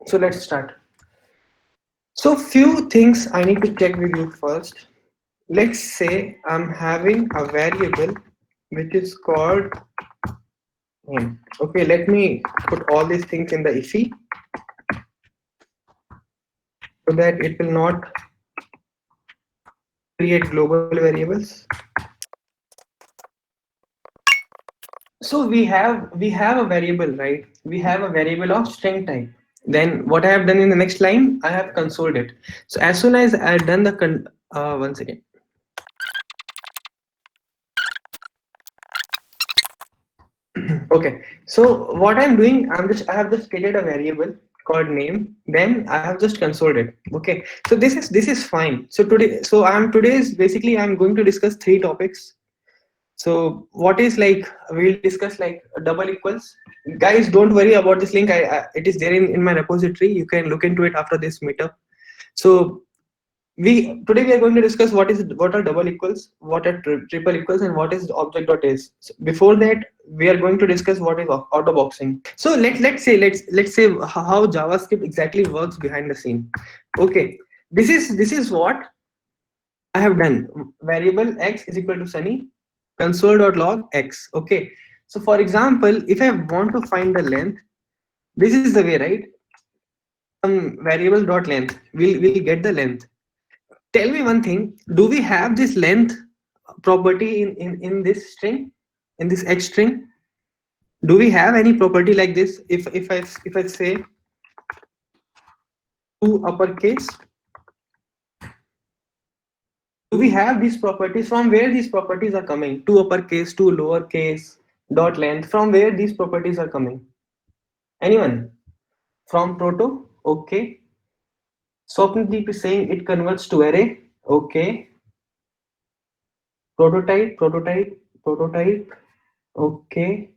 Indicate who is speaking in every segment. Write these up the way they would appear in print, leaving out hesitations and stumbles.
Speaker 1: So let's start. So few things I need to check with you first. Let's say I'm having a variable which is called name. Okay, let me put all these things in the IFI so that it will not create global variables. So we have a variable, right? We have a variable of string type. Then what I have done in the next line, I have consoled it. So as soon as I have done the one second. Okay, so what I'm doing, I have just created a variable called name. Then I have just consoled it. Okay, so this is fine. So today's basically I'm going to discuss three topics. So what is like we'll discuss like double equals. Guys, don't worry about this link. It is there in my repository. You can look into it after this meetup. So today we are going to discuss what are double equals, what are triple equals, and what is object.is. So before that, we are going to discuss what is auto boxing. So let's say how JavaScript exactly works behind the scene. Okay, this is what I have done. Variable x is equal to Sunny, console.log x. Okay. So for example, if I want to find the length, this is the way, right? Some variable dot length. We'll get the length. Tell me one thing. Do we have this length property in this string, in this x string? Do we have any property like this? If I say to uppercase, do we have these properties? From where these properties are coming? To uppercase, to lowercase, dot length. From where these properties are coming? Anyone? From proto? Okay. Swapndeep is saying it converts to array. Okay. Prototype. Okay.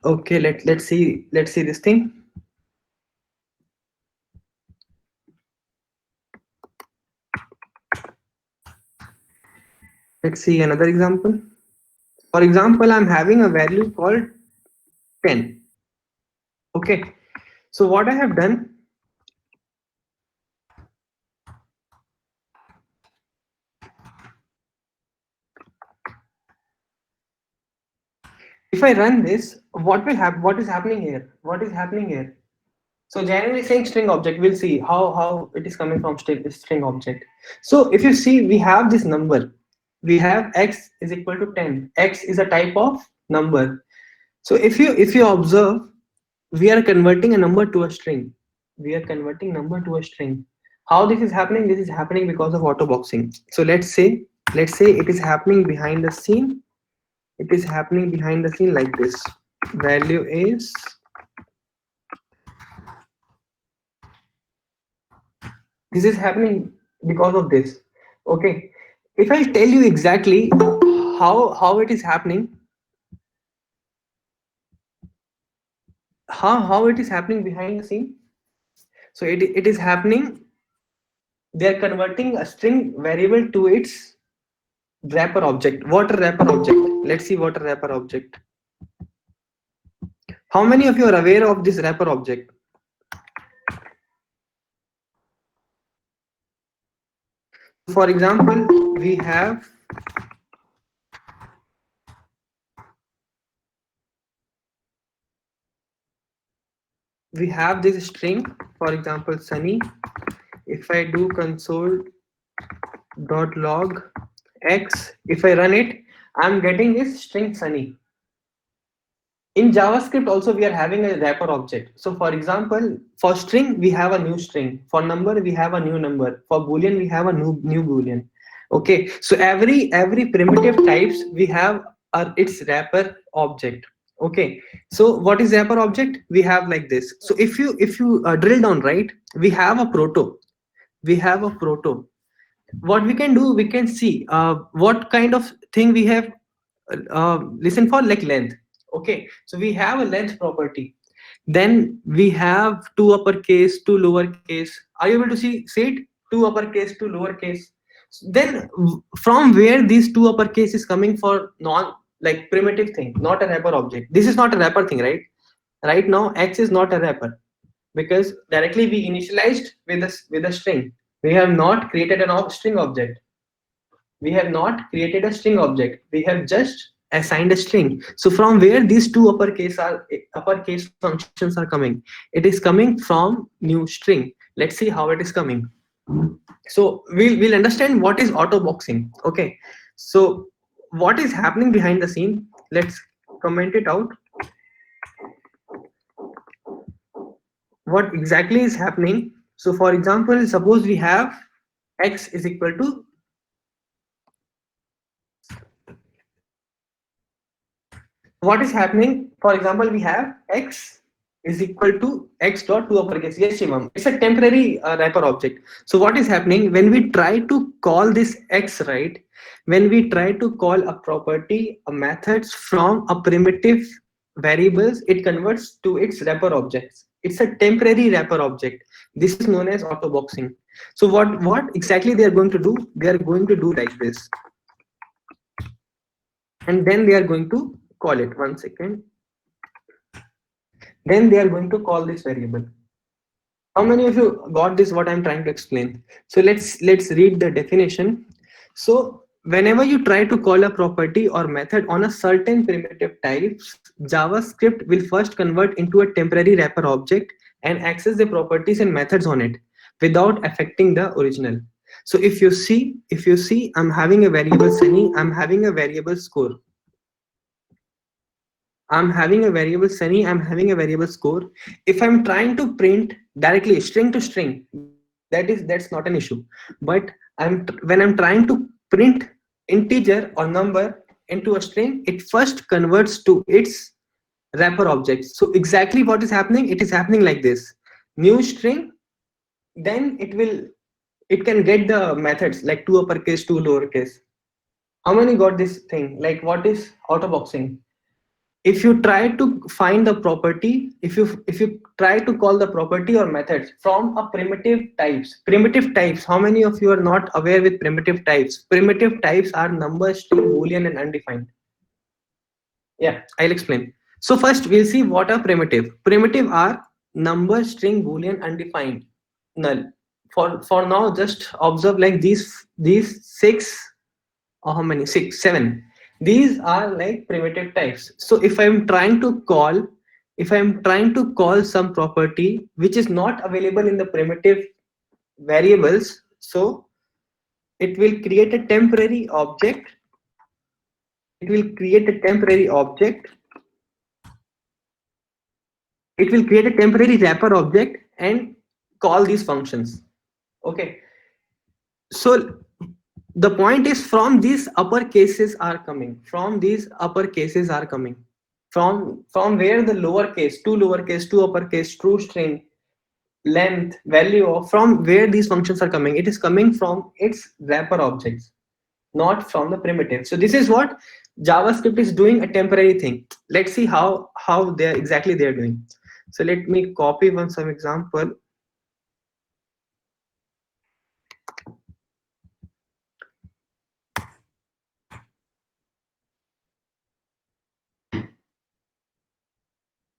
Speaker 1: Okay. Let's see this thing. Let's see another example. For example, I'm having a value called 10. Okay. So what I have done, if I run this, what will happen? What is happening here? What is happening here? So generally saying string object, we'll see how it is coming from string object. So if you see, we have this number. We have x is equal to 10. X is a type of number. So if you observe, we are converting a number to a string. We are converting number to a string. How this is happening? This is happening because of auto boxing. So let's say it is happening behind the scene. It is happening behind the scene like this. Value is this is happening because of this. Okay, if I tell you exactly how it is happening, how it is happening behind the scene. So it is happening, they are converting a string variable to its wrapper object. What a wrapper object? Let's see what a wrapper object. How many of you are aware of this wrapper object? For example, we have this string, for example Sunny. If I do console.log x, if I run it, I'm getting this string Sunny. In JavaScript also we are having a wrapper object. So for example, for string we have a new string, for number we have a new number, for boolean we have a new boolean. Okay, so every primitive types we have its wrapper object. Okay, so what is wrapper object? We have like this. So if you drill down, right, we have a proto. What we can do, we can see what kind of thing we have. Listen for like length. Okay, so we have a length property. Then we have two uppercase, two lowercase. Are you able to see it? Two uppercase, two lowercase. Then from where these two uppercase is coming for non like primitive thing, not a wrapper object. This is not a wrapper thing, right? Right now, X is not a wrapper. because directly we initialized with a string. We have not created an string object. We have not created a string object. We have just assigned a string. So from where these two uppercase functions are coming? It is coming from new string. Let's see how it is coming. So we'll understand what is auto boxing. Okay. So what is happening behind the scene? Let's comment it out. What exactly is happening? So for example, suppose we have x is equal to, what is happening? For example, we have x is equal to x dot to uppercase. Yes, Shivam. It's a temporary wrapper object. So what is happening when we try to call this x, right? When we try to call a property, a methods from a primitive variables, it converts to its wrapper objects. It's a temporary wrapper object. This is known as auto boxing. So what exactly they are going to do? They are going to do like this, and then they are going to call it. One second. Then they are going to call this variable. How many of you got this, what I'm trying to explain? So let's read the definition. So whenever you try to call a property or method on a certain primitive types, JavaScript will first convert into a temporary wrapper object and access the properties and methods on it without affecting the original. So if you see I'm having a variable Sunny, I'm having a variable score, I'm having a variable Sunny, I'm having a variable score. If I'm trying to print directly string to string, that's not an issue. But when I'm trying to print integer or number into a string, it first converts to its wrapper object. So exactly what is happening? It is happening like this. New string, then it can get the methods like two uppercase, two lowercase. How many got this thing? Like what is auto boxing? If you try to find the property, if you try to call the property or methods from a primitive types, how many of you are not aware with primitive types? Primitive types are number, string, boolean, and undefined. Yeah, I'll explain. So first we'll see what are primitive are number, string, boolean, undefined, null. For now, just observe like these six, or how many? Six, seven. These are like primitive types. So if I'm trying to call some property which is not available in the primitive variables, so it will create a temporary object. It will create a temporary object. It will create a temporary wrapper object and call these functions. Okay. So the point is, from these upper cases are coming, from where the lowercase, two uppercase, true string, length, value of, from where these functions are coming. It is coming from its wrapper objects, not from the primitive. So this is what JavaScript is doing, a temporary thing. Let's see how they're doing. So let me copy one some example.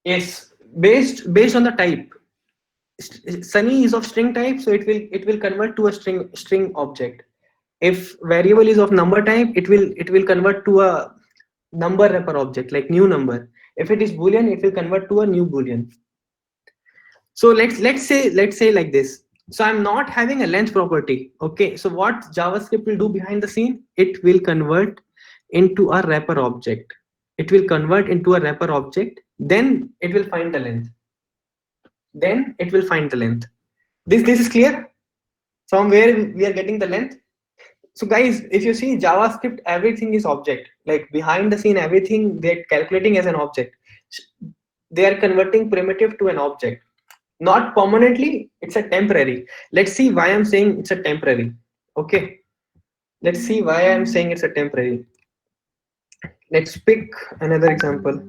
Speaker 1: Yes, based on the type. Sunny is of string type, so it will convert to a string object. If variable is of number type, it will convert to a number wrapper object like new number. If it is boolean, it will convert to a new boolean. So let's say like this. So I'm not having a length property. Okay, so what JavaScript will do behind the scene? It will convert into a wrapper object. Then it will find the length. This is clear from where we are getting the length. So guys, if you see JavaScript, everything is object. Like behind the scene, everything they're calculating as an object. They are converting primitive to an object. Not permanently, it's a temporary. Let's see why I'm saying it's a temporary. Okay. Let's see why I'm saying it's a temporary. Let's pick another example.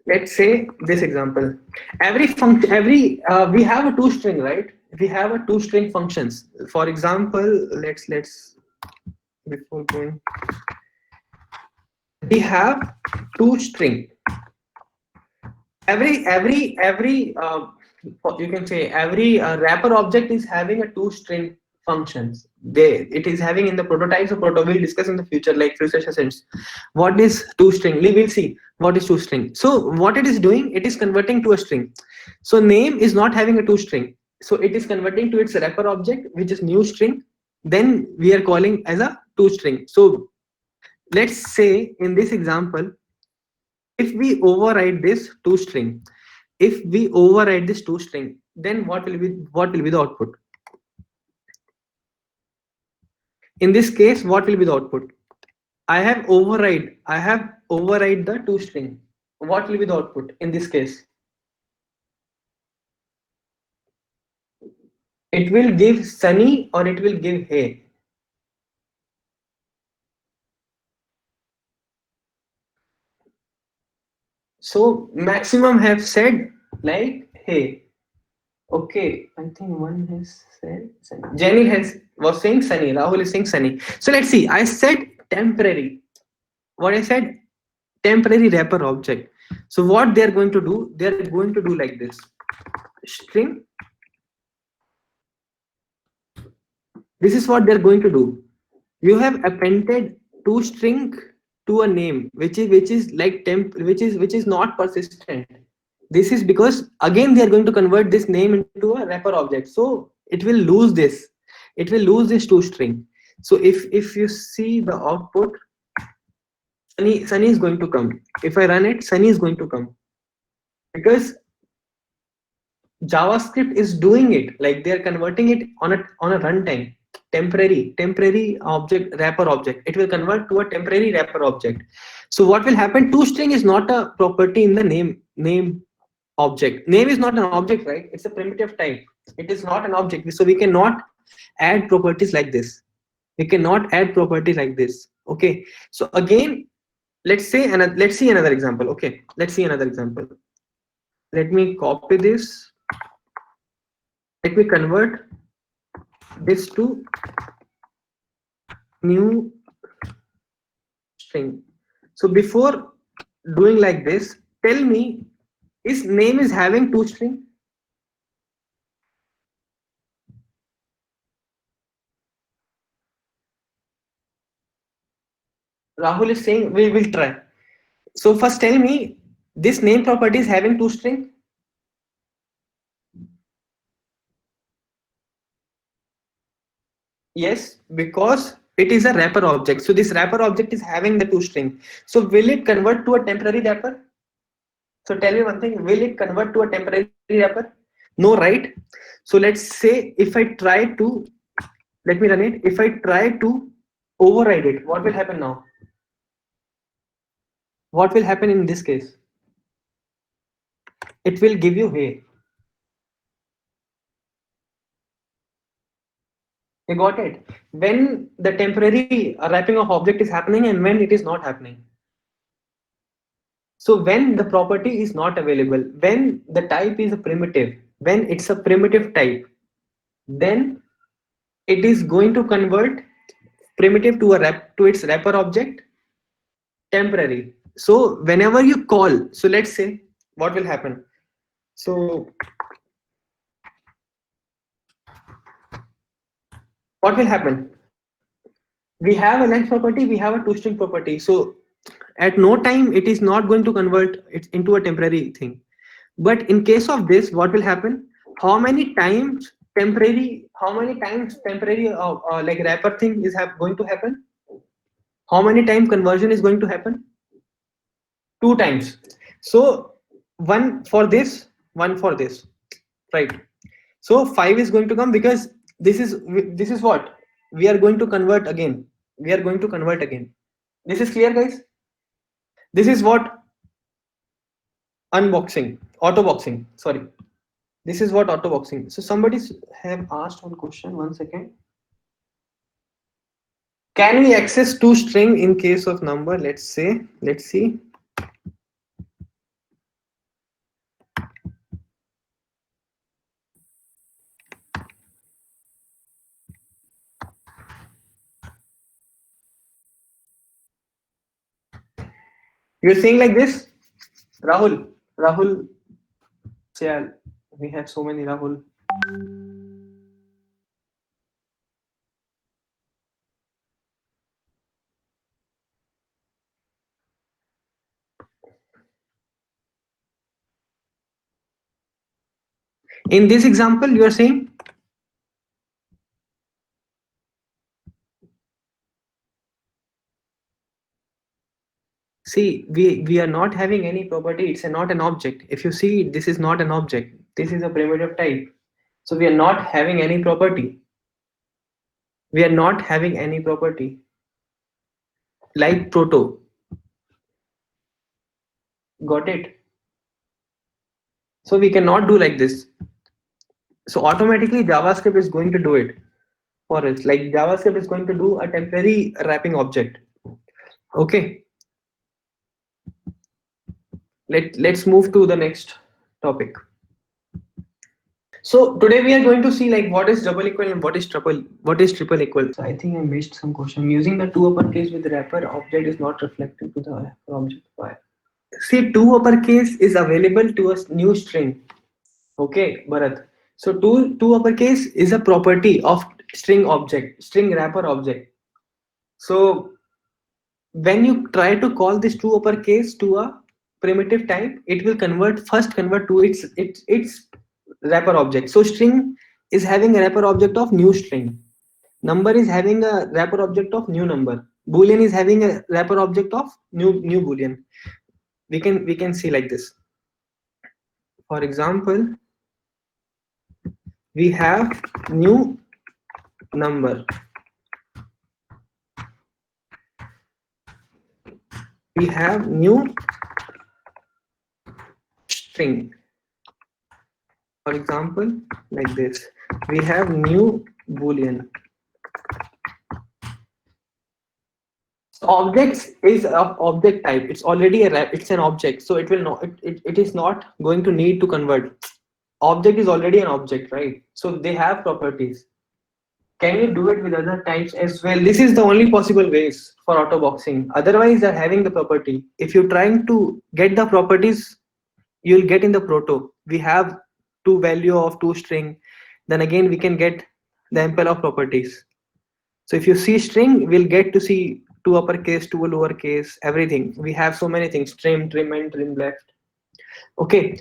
Speaker 1: Let's say this example. Every function, we have a two string, right? we have a two string functions. For example, let's before going, we have two string. Every you can say every wrapper object is having a two string functions. It is having in the prototypes of proto, we'll discuss in the future, like future sessions. What is two string? We will see what is two string. So what it is doing, it is converting to a string. So name is not having a two string, so it is converting to its wrapper object, which is new string. Then we are calling as a two string. So let's say in this example, if we override this two string, if we override this two string, then what will be the output? In this case, what will be the output? I have override the two string. What will be the output in this case? It will give Sunny or it will give Hey. So maximum have said like Hey. Okay, I think one has said Sunny. Jenny was saying Sunny. Rahul is saying Sunny. So let's see. I said temporary. What I said, temporary wrapper object. So what they are going to do, they are going to do like this: string. This is what they are going to do. You have appended two string to a name, which is like temp, which is not persistent. This is because again they are going to convert this name into a wrapper object. So it will lose this. It will lose this two string. So if you see the output, Sunny is going to come. If I run it, Sunny is going to come, because JavaScript is doing it, like they are converting it on a runtime. Temporary object, wrapper object. It will convert to a temporary wrapper object. So what will happen? ToString is not a property in the name object. Name is not an object, right? It's a primitive type. It is not an object. So we cannot add properties like this. We cannot add property like this. Okay. So again, let's see another example. Okay. Let's see another example. Let me copy this. Let me convert this to new string. So before doing like this, tell me, is name is having two string? Rahul is saying we will try. So first tell me, this name property is having two string? Yes, because it is a wrapper object. So this wrapper object is having the two string. So will it convert to a temporary wrapper? So tell me one thing, will it convert to a temporary wrapper? No, right? So let's say if I try to, let me run it. If I try to override it, what will happen now? What will happen in this case? It will give you Hey. You got it? When the temporary wrapping of object is happening and when it is not happening. So when the property is not available, when the type is a primitive, when it's a primitive type, then it is going to convert primitive to its wrapper object temporary. So whenever you call, so let's say what will happen. So what will happen? We have a length property, we have a two string property. So at no time it is not going to convert it into a temporary thing. But in case of this, what will happen? How many times temporary like wrapper thing is going to happen? How many time conversion is going to happen? Two times. So one for this, one for this, right? So 5 is going to come because this is what we are going to convert again. We are going to convert again. This is clear, guys. This is what unboxing, auto boxing. Sorry, this is what auto boxing. So somebody have asked one question. 1 second. Can we access two string in case of number? Let's say. Let's see. You're saying like this, Rahul. Rahul, yeah, we have so many Rahul. In this example, you are saying, see, we are not having any property. It's not an object. If you see, this is not an object. This is a primitive type. So we are not having any property. We are not having any property like proto. Got it? So we cannot do like this. So automatically JavaScript is going to do it for us. Like JavaScript is going to do a temporary wrapping object. Okay. Let's move to the next topic. So today we are going to see like what is double equal and what is triple equal. So I think I missed some question. Using the two uppercase with the wrapper object is not reflected to the wrapper object. Why? See, two uppercase is available to a new string. Okay, Bharat. So two uppercase is a property of string object, string wrapper object. So when you try to call this two uppercase to a primitive type, it will convert to its wrapper object. So string is having a wrapper object of new string. Number is having a wrapper object of new number. Boolean is having a wrapper object of new boolean. We can see like this. For example, we have new number. We have new string. For example, like this. We have new boolean. So objects is of object type. It's already it's an object. So it will not it is not going to need to convert. Object is already an object, right? So they have properties. Can you do it with other types as well? This is the only possible ways for auto boxing. Otherwise, they're having the property. If you're trying to get the properties, you'll get in the proto. We have two value of two string. Then again, we can get the MPL of properties. So if you see string, we'll get to see two uppercase, two lowercase, everything. We have so many things: trim and trim left. Okay.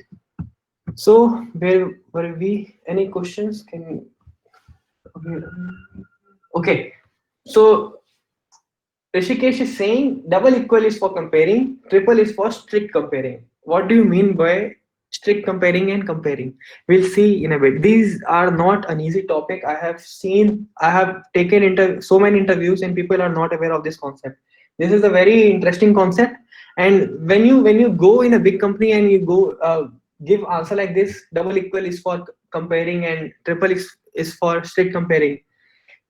Speaker 1: So where were we? Any questions? Can okay. So Rishikesh is saying double equal is for comparing, triple is for strict comparing. What do you mean by strict comparing and comparing? We'll see in a bit. These are not an easy topic. I have taken so many interviews and people are not aware of this concept. This is a very interesting concept. And when you go in a big company and you go give answer like this, double equal is for comparing and triple is for strict comparing,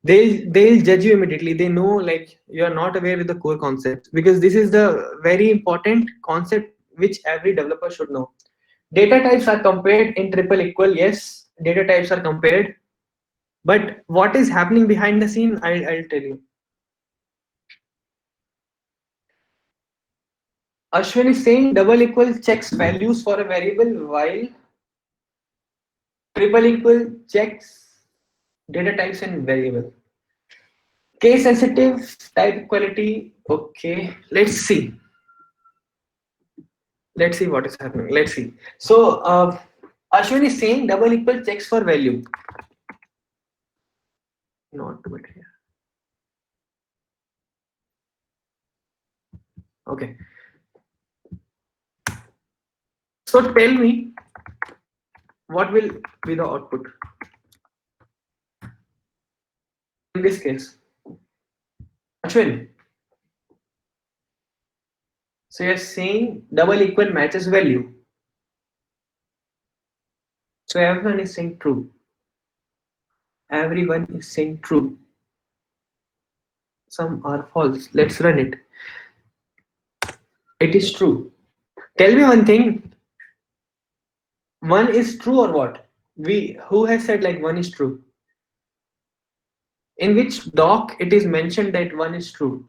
Speaker 1: they'll judge you immediately. They know like you're not aware with the core concepts, because this is the very important concept which every developer should know. Data types are compared in triple equal. Yes, data types are compared, but what is happening behind the scene, I'll tell you. Ashwin is saying double equal checks values for a variable, while triple equal checks data types and variable. Case sensitive type equality. Okay, let's see what is happening. Let's see. So Ashwin is saying double equal checks for value. Not too bad here. Okay. So tell me, what will be the output in this case? Ashwin. So you're saying double equal matches value. So everyone is saying true. Everyone is saying true. Some are false. Let's run it. It is true. Tell me one thing. One is true or what? Who has said like one is true? In which doc it is mentioned that one is true?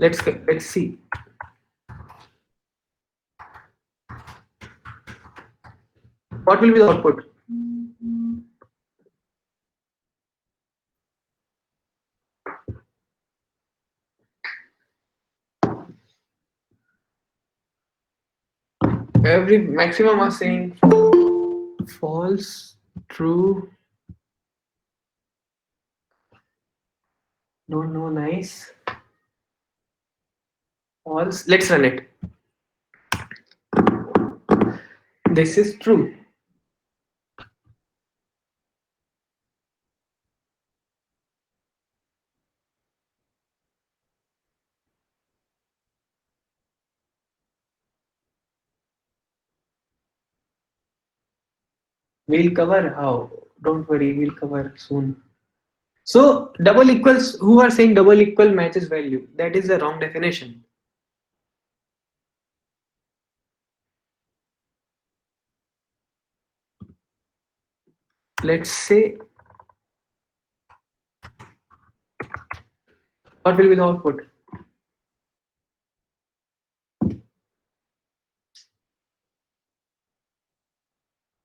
Speaker 1: Let's see. What will be the output? Every maximum are saying false, true, don't know, nice, false. Let's run it. This is true. We'll cover how. Don't worry, we'll cover soon. So double equals, who are saying double equal matches value? That is the wrong definition. Let's say, what will be the output?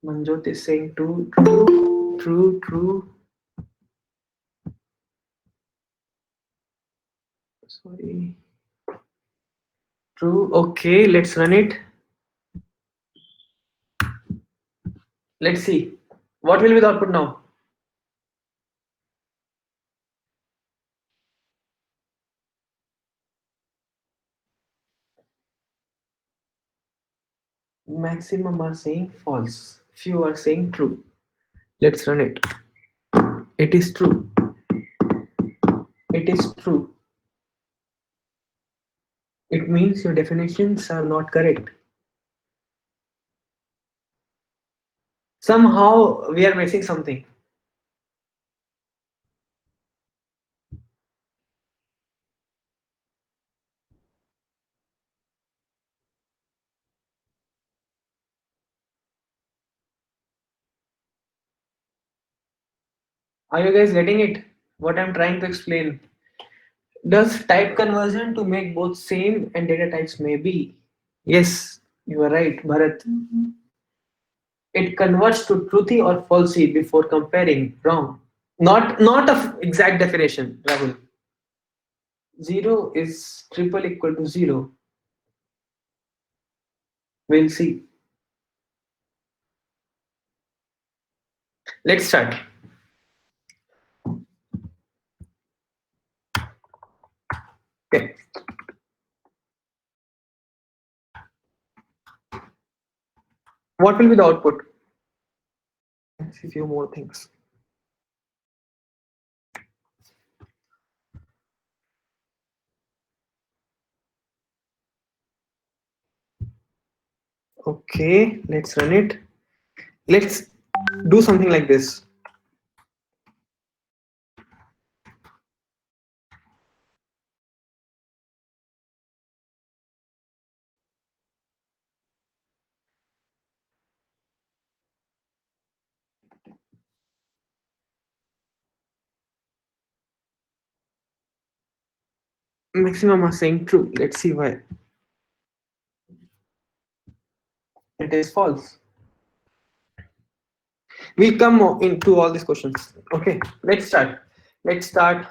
Speaker 1: Manjot is saying true, true, true, true. Sorry. True. Okay, let's run it. Let's see. What will be the output now? Maximum are saying false. Few are saying true. Let's run it. It is true. It is true. It means your definitions are not correct. Somehow we are missing something. Are you guys getting it? What I'm trying to explain. Does type conversion to make both same and data types may be? Yes, you are right, Bharat. It converts to truthy or falsy before comparing. Wrong. Not a exact definition, Rahul. Zero is triple equal to zero. We'll see. Let's start. Okay. What will be the output? Let's see a few more things. Okay, let's run it. Let's do something like this. Maximum are saying true. Let's see why. It is false. We'll come into all these questions. Okay, let's start. Let's start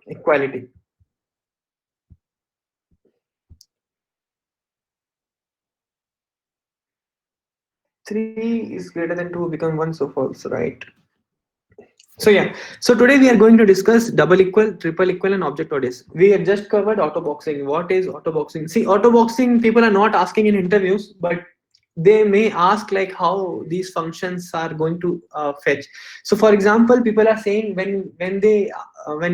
Speaker 1: equality. Three is greater than two, become one, so false, right? So yeah, so today we are going to discuss double equal, triple equal, and object orders. We have just covered auto boxing. What is auto boxing? See, auto boxing people are not asking in interviews, but they may ask like how these functions are going to fetch. So for example, people are saying when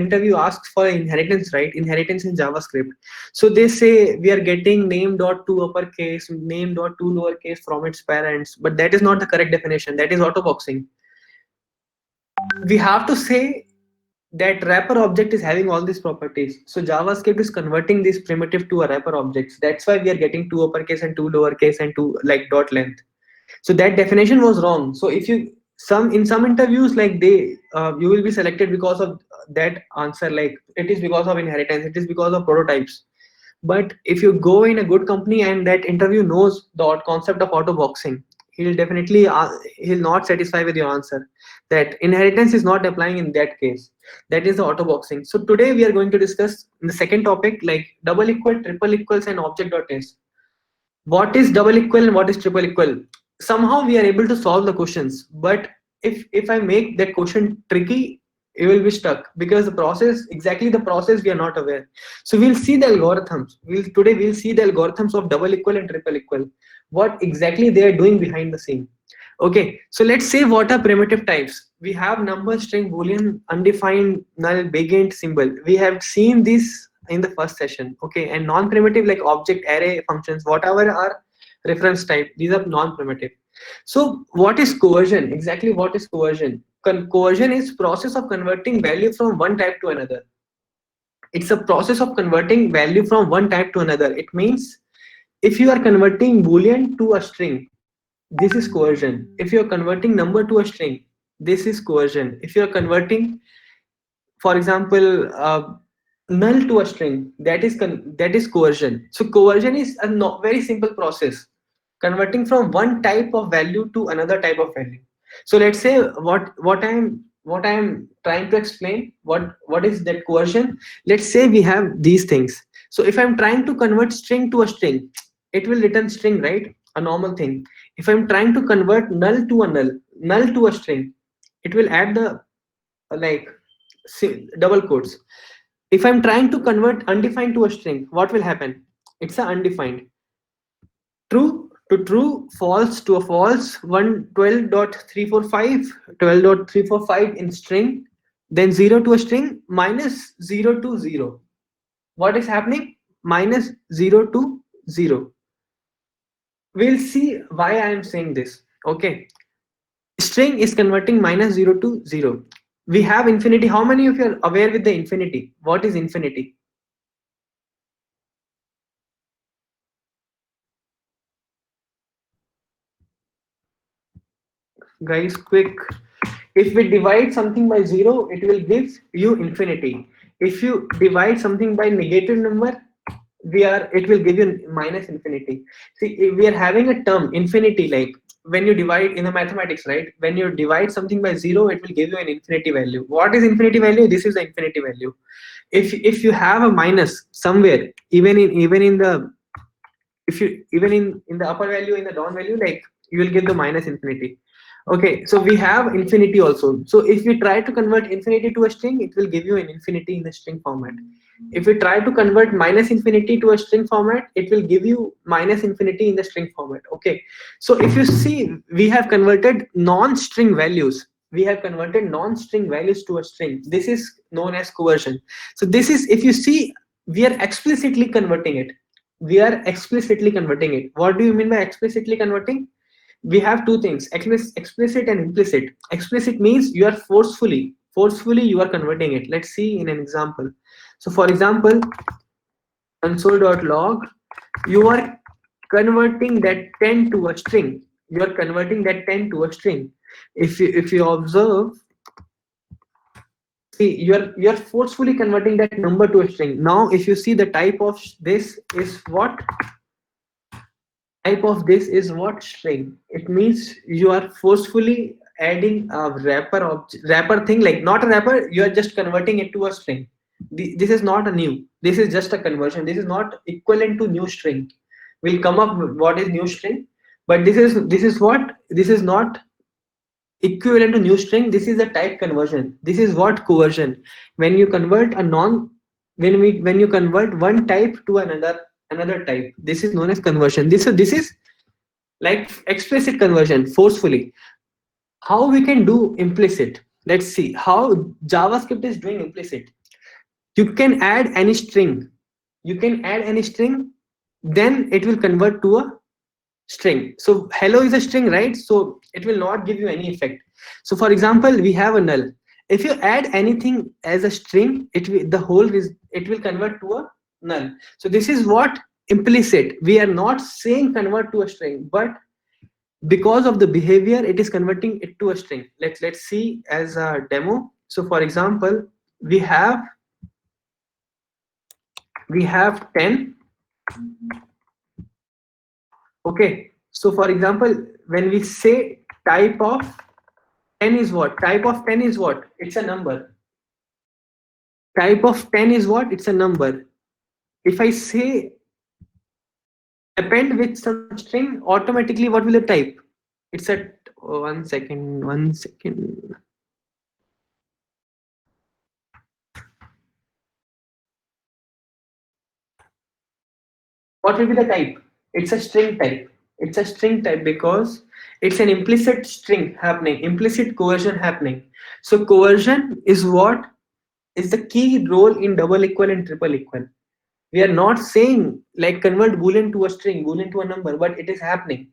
Speaker 1: interview asks for inheritance, right? Inheritance in JavaScript. So they say we are getting name dot to uppercase, name dot to lowercase from its parents, but that is not the correct definition. That is auto boxing. We have to say that wrapper object is having all these properties. So JavaScript is converting this primitive to a wrapper objects. That's why we are getting two uppercase and two lowercase and two like dot length. So that definition was wrong. So if you some interviews like they you will be selected because of that answer, like it is because of inheritance, it is because of prototypes. But if you go in a good company and that interview knows the concept of auto boxing, he'll definitely he'll not satisfy with your answer. That inheritance is not applying in that case. That is the auto boxing. So today we are going to discuss the second topic, like double equal, triple equals, and object dot s. What is double equal and what is triple equal? Somehow we are able to solve the questions, but if I make that question tricky, you will be stuck because the process, exactly the process, we are not aware. So we'll see the algorithms. We'll see the algorithms of double equal and triple equal, what exactly they are doing behind the scene. Okay, so let's say what are primitive types. We have number, string, boolean, undefined, null, big int, symbol. We have seen this in the first session. Okay, and non-primitive like object, array, functions, whatever are reference type, these are non-primitive. So what is coercion? Exactly what is coercion? Coercion is process of converting value from one type to another. It's a process of converting value from one type to another. It means if you are converting boolean to a string, this is coercion. If you're converting number to a string, this is coercion. If you're converting, for example, null to a string, that is coercion. So coercion is a very simple process, converting from one type of value to another type of value. So let's say what I'm trying to explain, what is that coercion. Let's say we have these things. So if I'm trying to convert string to a string, it will return string, right? A normal thing. If I'm trying to convert null to a null to a string, it will add the like double quotes. If I'm trying to convert undefined to a string, what will happen? It's a undefined. True to true, false to a false, 112.345, 12.345 in string, then 0 to a string, minus 0 to 0. What is happening? Minus 0 to 0. We'll see why I am saying this. Okay. String is converting minus 0 to 0. We have infinity. How many of you are aware with the infinity? What is infinity? Guys, quick. If we divide something by 0, it will give you infinity. If you divide something by negative number, it will give you minus infinity. See, we are having a term infinity, like when you divide in the mathematics, right? When you divide something by 0, it will give you an infinity value. What is infinity value? This is the infinity value. If you have a minus somewhere, even in the, if you even in the upper value, in the down value, like you will get the minus infinity. Okay, so we have infinity also. So if we try to convert infinity to a string, it will give you an infinity in the string format. If we try to convert minus infinity to a string format, it will give you minus infinity in the string format. Okay, so if you see, we have converted non-string values. We have converted non-string values to a string. This is known as coercion. So this is, if you see, we are explicitly converting it. We are explicitly converting it. What do you mean by explicitly converting? We have two things, explicit and implicit. Explicit means you are forcefully you are converting it. Let's see in an example. So for example, console.log, you are converting that 10 to a string. You are converting that 10 to a string. If you observe, see, you're forcefully converting that number to a string. Now if you see, the type of this is what? Type of this is what? String. It means you are forcefully adding a wrapper thing, like not a wrapper, you are just converting it to a string. This is not a new, this is just a conversion. This is not equivalent to new string. We'll come up with what is new string, but this is what? This is not equivalent to new string. This is a type conversion. This is what? Coercion. When you convert a non, when you convert one type to another type, this is known as conversion. This is like explicit conversion, forcefully. How we can do implicit? Let's see how JavaScript is doing implicit. You can add any string. You can add any string, then it will convert to a string. So hello is a string, right? So it will not give you any effect. So for example, we have a null. If you add anything as a string, it will convert to a null. So this is what? Implicit. We are not saying convert to a string, but because of the behavior, it is converting it to a string. Let's see as a demo. So for example, we have 10. Okay, so for example, when we say type of 10 is what? Type of 10 is what? It's a number. Type of 10 is what? It's a number. If I say append with some string, automatically what will it type? It's at 1 second, 1 second. What will be the type? It's a string type. It's a string type because it's an implicit string happening, implicit coercion happening. So coercion is what is the key role in double equal and triple equal. We are not saying like convert boolean to a string, boolean to a number, but it is happening.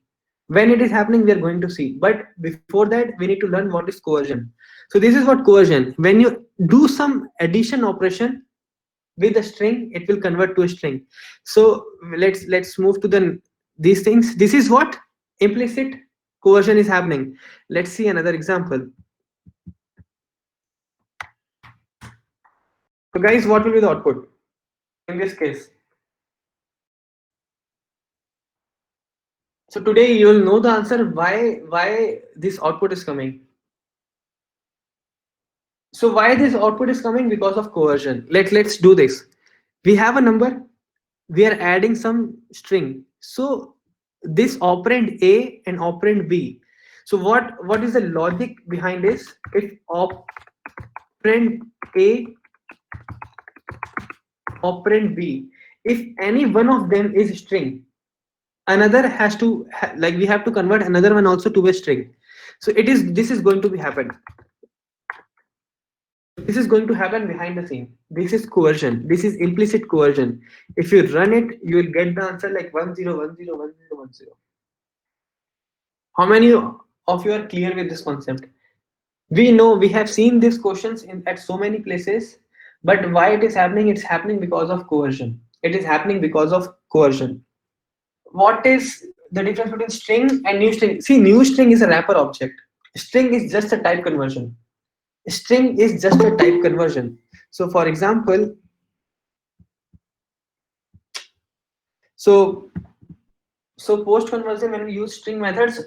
Speaker 1: When it is happening, we are going to see. But before that, we need to learn what is coercion. So this is what coercion. When you do some addition operation with a string, it will convert to a string. So let's move to the these things. This is what implicit coercion is happening. Let's see another example. So guys, what will be the output in this case? So today you will know the answer why this output is coming. So why this output is coming? Because of coercion. Let's do this. We have a number, we are adding some string. So this operand A and operand B. So what is the logic behind this? If operand A, operand B, if any one of them is string, another has to like we have to convert another one also to a string. So this is going to be happen. This is going to happen behind the scene. This is coercion. This is implicit coercion. If you run it, you will get the answer like 10101010. How many of you are clear with this concept? We know we have seen these questions at so many places, but why it is happening? It's happening because of coercion. It is happening because of coercion. What is the difference between string and new string? See, new string is a wrapper object. String is just a type conversion. String is just a type conversion. So for example, so post conversion, when we use string methods,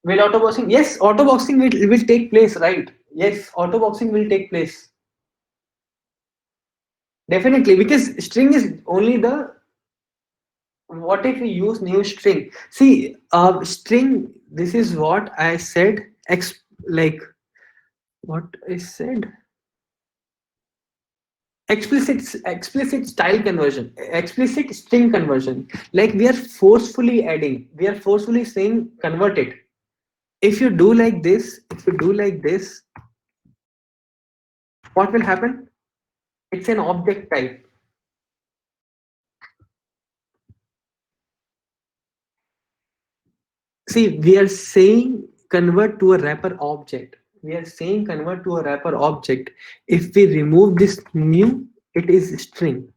Speaker 1: will auto boxing? Yes, auto boxing will take place, right? Yes, auto boxing will take place. Definitely, because string is only the, what if we use new string? See, string, this is what I said, like what I said, explicit style conversion, explicit string conversion. Like we are forcefully adding, we are forcefully saying convert it. If you do like this, if you do like this, what will happen? It's an object type. See, we are saying convert to a wrapper object. We are saying convert to a wrapper object. If we remove this new, it is string,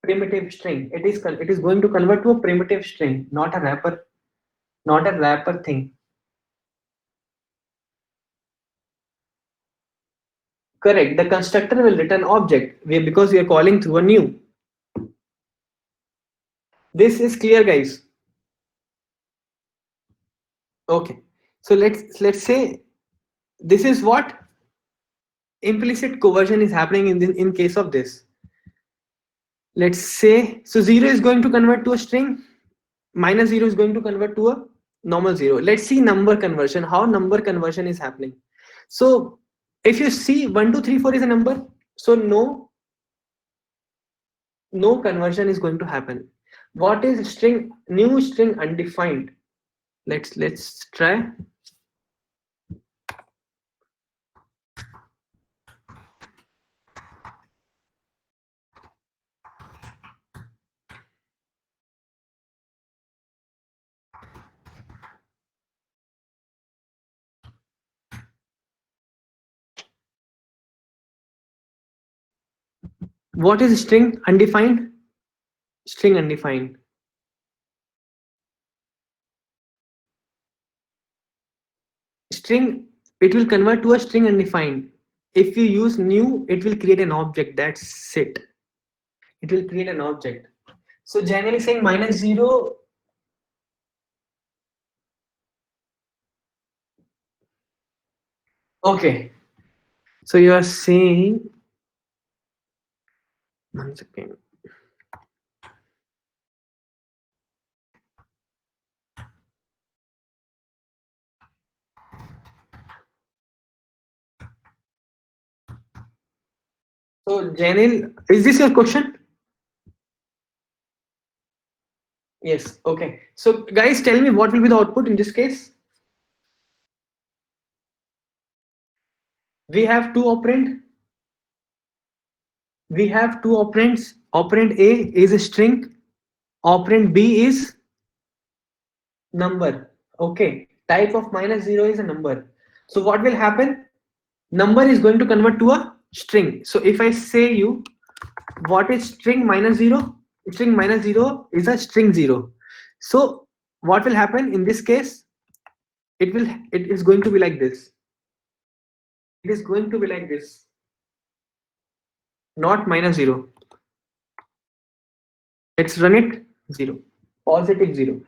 Speaker 1: primitive string. It is going to convert to a primitive string, not a wrapper, not a wrapper thing. Correct. The constructor will return object because we are calling through a new. This is clear, guys. Okay. So let's say this is what implicit coercion is happening in case of this. Let's say, so 0 is going to convert to a string, minus 0 is going to convert to a normal 0. Let's see number conversion, how number conversion is happening. So if you see 1 2 3 4 is a number, so no conversion is going to happen. What is string? New string undefined. Let's try. What is string undefined? String undefined. String, it will convert to a string undefined. If you use new, it will create an object. That's it. It will create an object. So Janil is saying -0. Okay. So you are saying, one second. So Janil, is this your question? Yes. Okay. So guys, tell me what will be the output in this case? We have two operand. We have two operands. Operand A is a string. Operand B is number. Okay. Type of -0 is a number. So what will happen? Number is going to convert to a string. So if I say you, what is string -0? String -0 is a string 0. So what will happen in this case? It is going to be like this. It is going to be like this. Not -0. Let's run it. 0. Positive 0.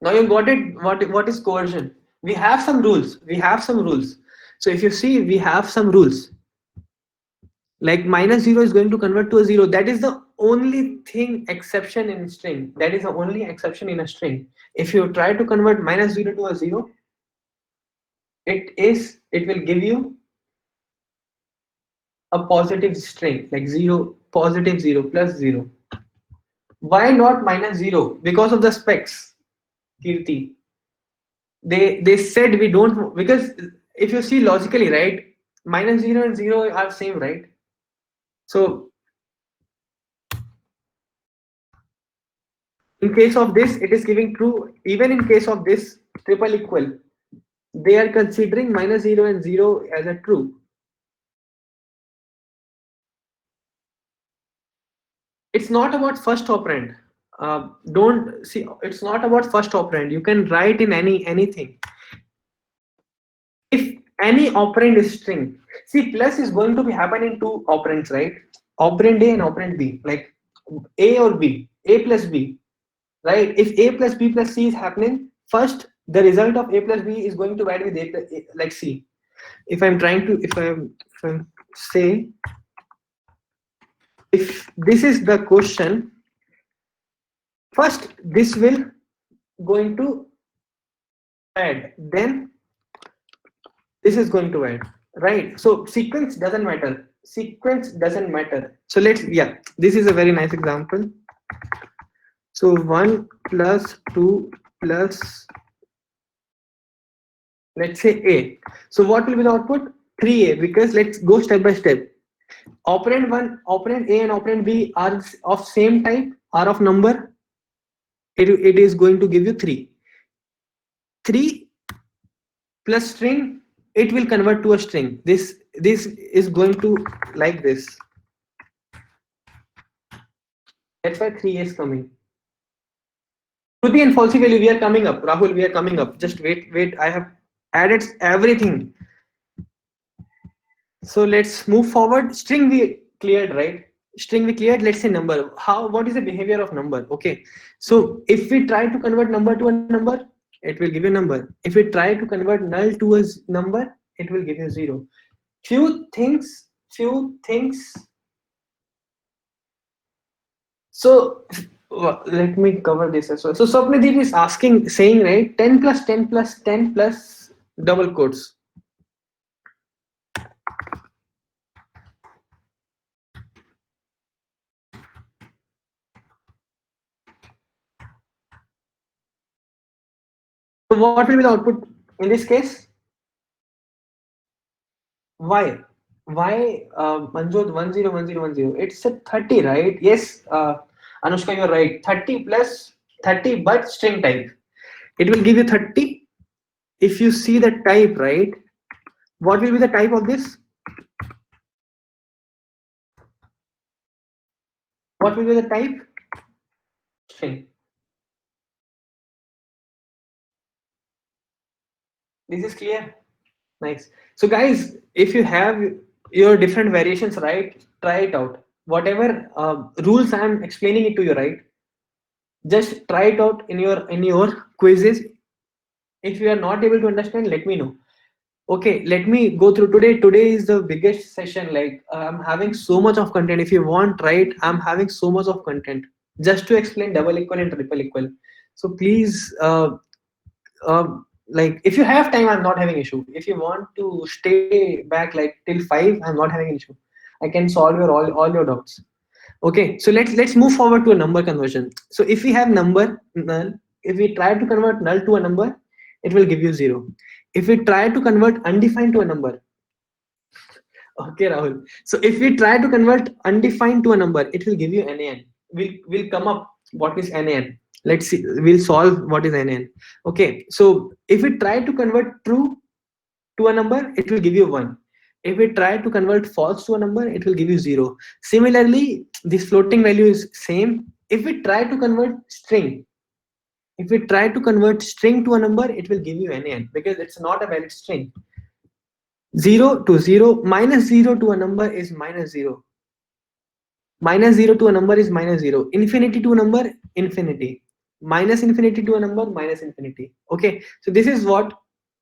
Speaker 1: Now you got it. What is coercion? We have some rules. We have some rules. So if you see, we have some rules. Like -0 is going to convert to a 0. That is the only thing exception in string. That is the only exception in a string. If you try to convert -0 to a 0, it will give you a positive string like 0, positive 0, plus 0. Why not -0? Because of the specs, Kirti. They said we don't, because if you see logically, right, -0 and 0 are same, right? So in case of this, it is giving true. Even in case of this triple equal, they are considering -0 and 0 as a true. It's not about first operand. Don't see, it's not about first operand. You can write in anything. If any operand is string, see, plus is going to be happening two operands, right? Operand A and operand B, like A or B, A plus B, right? If A plus B plus C is happening, first the result of A plus B is going to add with A plus A, like C. If I'm trying to, if I'm say, if this is the question, first this will going to add, then this is going to add, right? So sequence doesn't matter. Sequence doesn't matter. So let's, yeah, this is a very nice example. So 1 plus 2 plus, let's say A. So what will be the output? 3A, because let's go step by step. Operand 1, operand A and operand B are of same type, are of number. It is going to give you 3. 3 plus string, it will convert to a string. This is going to like this. That's why 3 is coming. Truth and falsy value, we are coming up. Rahul, we are coming up. Just wait. I have added everything. So let's move forward. String we cleared, right? String we cleared. Let's say number. What is the behavior of number? Okay. So if we try to convert number to a number, it will give you a number. If we try to convert null to a number, it will give you 0. Few things. So let me cover this as well. So Swapnadeep is asking, saying, right, 10 plus 10 plus 10 plus double quotes. So what will be the output in this case? Why? Why Manjot 101010? It's a 30, right? Yes, Anushka, you're right. 30 plus 30, but string type. It will give you 30. If you see the type, right? What will be the type of this? What will be the type? String. This is clear. Nice. So guys, if you have your different variations, right, try it out. whatever rules I'm explaining it to you, right? Just try it out in your quizzes. If you are not able to understand, let me know. Okay, let me go through today. Today is the biggest session. Like I'm having so much of content. If you want, right, I'm having so much of content just to explain double equal and triple equal. So please, like if you have time, I'm not having issue. If you want to stay back like till 5, I'm not having an issue. I can solve your all your doubts. Okay, so let's move forward to a number conversion. So if we have number null, if we try to convert null to a number, it will give you 0. If we try to convert undefined to a number, okay, Rahul. So if we try to convert undefined to a number, it will give you nan. We'll come up what is nan. Let's see. We'll solve what is nan. Okay. So if we try to convert true to a number, it will give you 1. If we try to convert false to a number, it will give you 0. Similarly, this floating value is same. If we try to convert string, if we try to convert string to a number, it will give you nan because it's not a valid string. 0 to 0 minus 0 to a number is minus 0. Minus 0 to a number is minus 0. Infinity to a number, infinity. Minus infinity to a number, minus infinity. Okay, so this is what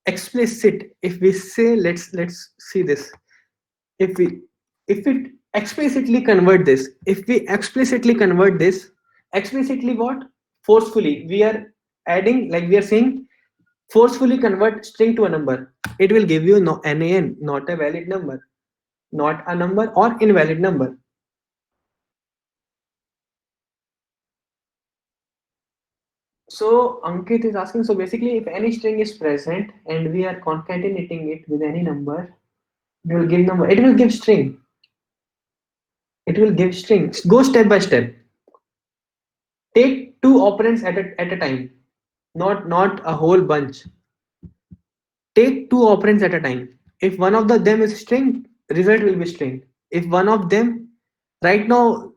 Speaker 1: explicit. If we say, let's see this. If we explicitly convert this, if we explicitly convert this, explicitly what? Forcefully. We are adding, like we are saying, forcefully convert string to a number. It will give you no nan, not a valid number, not a number or invalid number. So Ankit is asking, so basically if any string is present and we are concatenating it with any number, it will give number, it will give string. It will give strings. Go step by step. Take two operands at a time, not a whole bunch. Take two operands at a time. If one of them is string, result will be string. If one of them, right now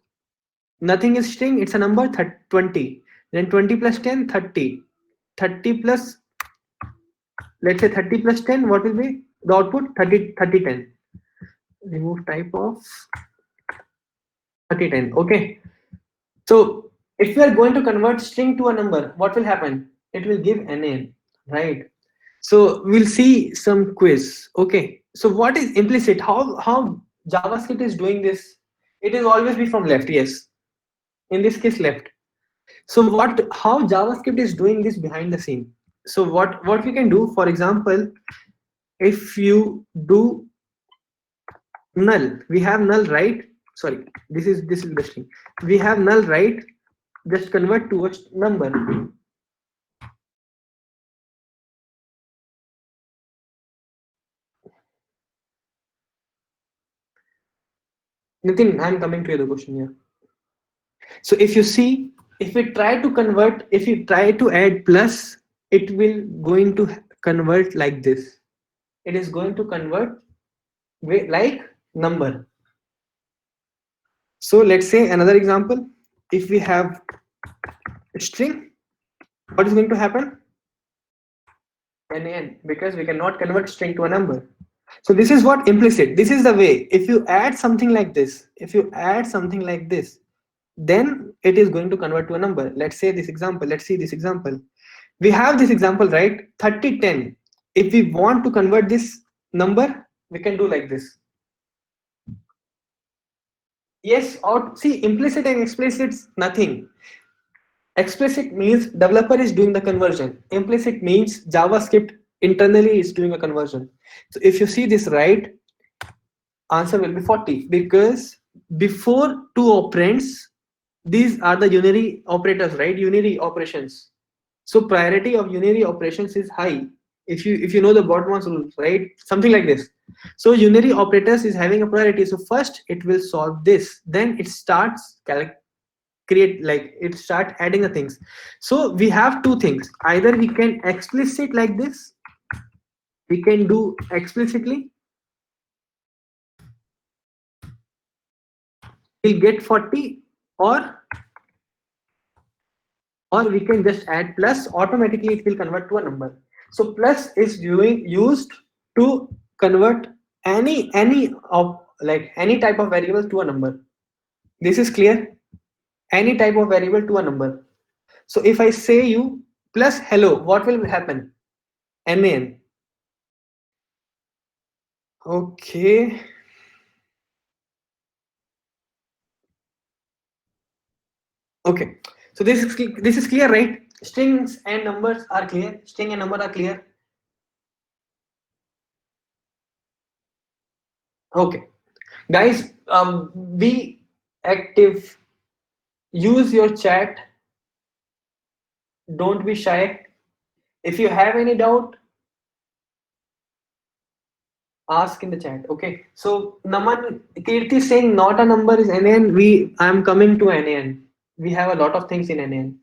Speaker 1: nothing is string, it's a number 20. Then 20 plus 10, 30. 30 plus, let's say 30 plus 10, what will be the output? 30, 30, 10. Remove type of 30, 10. Okay. So if we are going to convert string to a number, what will happen? It will give nan, right? So we'll see some quiz. Okay. So what is implicit? How JavaScript is doing this? It is always be from left. Yes. In this case, left. So how JavaScript is doing this behind the scene? So what we can do, for example, if you do null, we have null, right? Sorry, this is the string. We have null, right? Just convert to a number. Nitin, I'm coming to the question here. So if you see, if we try to convert, if you try to add plus, it will going to convert like this. It is going to convert like number. So let's say another example. If we have a string, what is going to happen? Nan, because we cannot convert string to a number. So this is what implicit. This is the way. If you add something like this, if you add something like this, then it is going to convert to a number. Let's say this example. Let's see this example. We have this example, right? 30, 10. If we want to convert this number, we can do like this. Yes, or see, implicit and explicit, nothing. Explicit means developer is doing the conversion. Implicit means JavaScript internally is doing a conversion. So if you see this right, answer will be 40 because before two operands, these are the unary operators, right? Unary operations. So priority of unary operations is high. If you know the Botman's rules, right? Something like this. So unary operators is having a priority. So first it will solve this, then it starts create, like it start adding the things. So we have two things. Either we can explicit like this, we can do explicitly, we'll get 40, or we can just add plus, automatically it will convert to a number. So plus is used to convert any of like any type of variable to a number. This is clear. Any type of variable to a number. So if I say you plus hello, what will happen? NaN. Okay. Okay. So this is clear, right? Strings and numbers are clear. String and number are clear. Okay, guys, be active. Use your chat. Don't be shy. If you have any doubt, ask in the chat. Okay. So Naman Kirti is saying not a number is NaN. I am coming to NaN. We have a lot of things in NaN.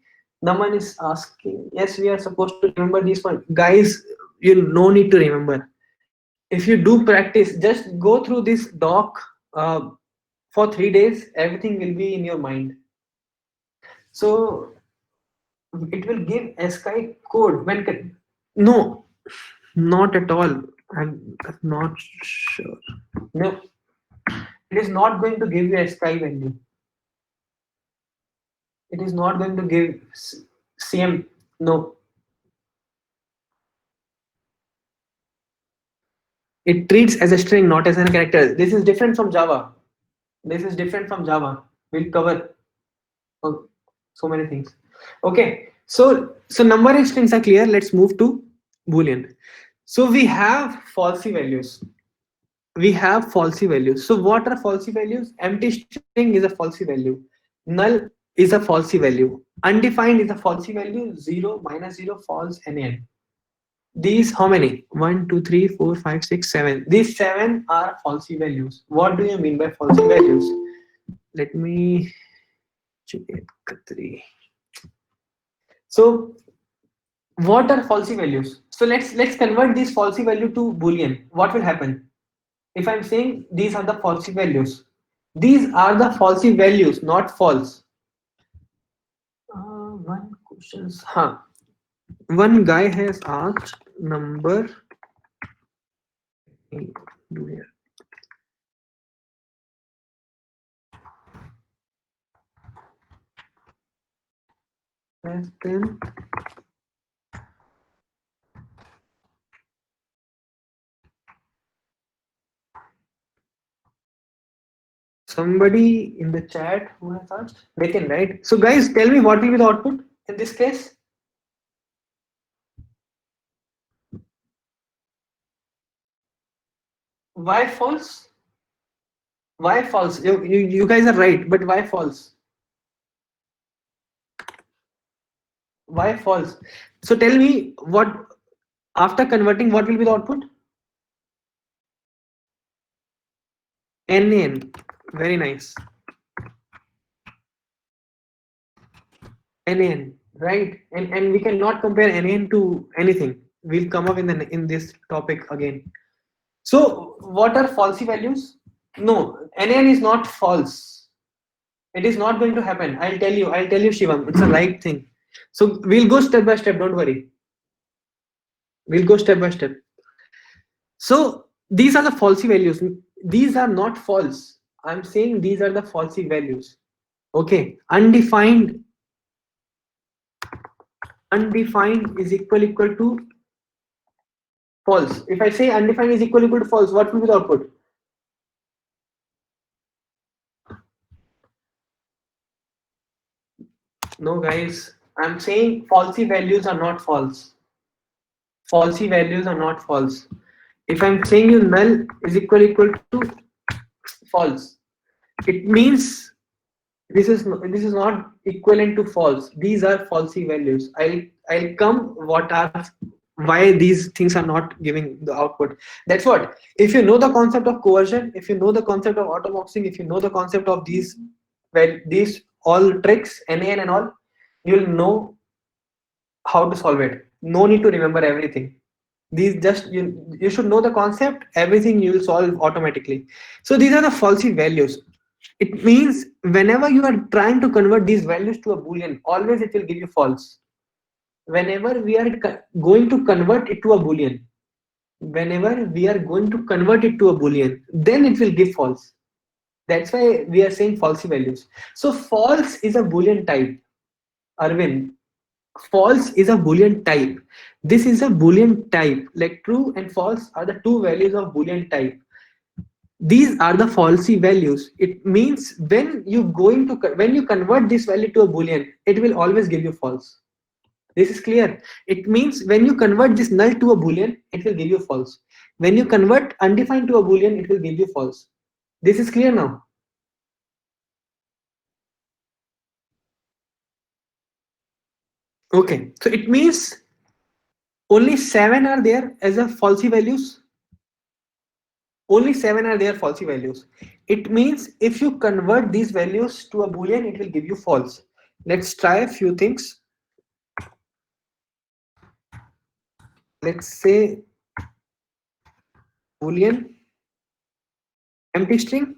Speaker 1: Naman is asking, yes, we are supposed to remember these one. Guys, you no need to remember. If you do practice, just go through this doc for 3 days. Everything will be in your mind. So it will give ASCII code when no, not at all. I'm not sure. No, it is not going to give you ASCII value. It is not going to give CM. No, it treats as a string, not as a character. This is different from Java. This is different from Java. We'll cover so many things. Okay, so number and strings are clear. Let's move to Boolean. So we have falsy values. We have falsy values. So what are falsy values? Empty string is a falsy value. Null is a falsy value. Undefined is a falsy value. 0, -0, false, and n. These how many? 1, 2, 3, 4, 5, 6, 7. These 7 are falsy values. What do you mean by falsy values? Let me check it. 3. So what are falsy values? So let's convert this falsy value to Boolean. What will happen? If I'm saying these are the falsy values, these are the falsy values, not false. One questions. One guy has asked number. Do here. Less than somebody in the chat who has asked. They can write. So guys, tell me what will be the output in this case. Why false? Why false? You guys are right, but why false? Why false? So tell me what after converting, what will be the output? NaN. Very nice. NaN, right? And we cannot compare NaN to anything. We'll come up in this topic again. So what are falsy values? No, NaN is not false. It is not going to happen. I'll tell you, Shivam. It's the right thing. So we'll go step by step. Don't worry. We'll go step by step. So these are the falsy values. These are not false. I'm saying these are the falsy values. Okay. Undefined is equal to false. If I say undefined is equal to false, what will be the output? No, guys. I'm saying falsy values are not false. Falsy values are not false. If I'm saying you null is equal to false, it means this is not equivalent to false. These are falsy values. I'll come what are why these things are not giving the output. That's what. If you know the concept of coercion, if you know the concept of autoboxing, if you know the concept of these all tricks, NaN and all, you'll know how to solve it. No need to remember everything. These just you should know the concept. Everything you'll solve automatically. So these are the falsy values. It means whenever you are trying to convert these values to a Boolean, always it will give you false. Whenever we are going to convert it to a Boolean, then it will give false. That's why we are saying falsy values. So false is a Boolean type. Arvind, false is a Boolean type. This is a Boolean type. Like true and false are the two values of Boolean type. These are the falsy values. It means when you convert this value to a Boolean, it will always give you false. This is clear. It means when you convert this null to a Boolean, it will give you false. When you convert undefined to a Boolean, it will give you false. This is clear now. Okay, so it means only 7 are there as a falsy values. Only 7 are there falsy values. It means if you convert these values to a Boolean, it will give you false. Let's try a few things. Let's say Boolean empty string.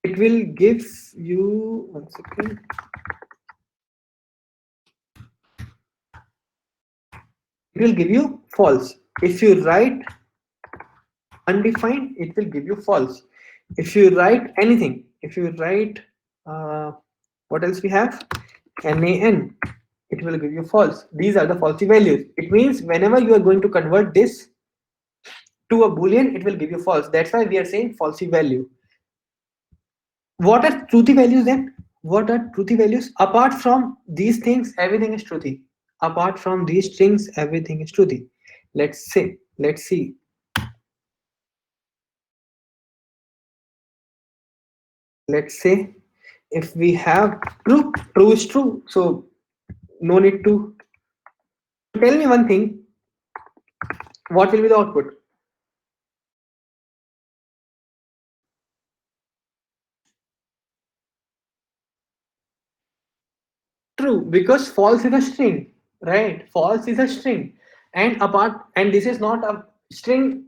Speaker 1: It will give you, one second. It will give you false. If you write undefined, it will give you false. If you write anything, if you write what else we have, nan, it will give you false. These are the falsy values. It means whenever you are going to convert this to a Boolean, it will give you false. That's why we are saying falsy value. What are truthy values then? What are truthy values? Apart from these things, everything is truthy. Apart from these strings, everything is truthy. Let's see. Let's say if we have true is true. So no need to tell me one thing. What will be the output? True, because false is a string, right? False is a string, and this is not a string.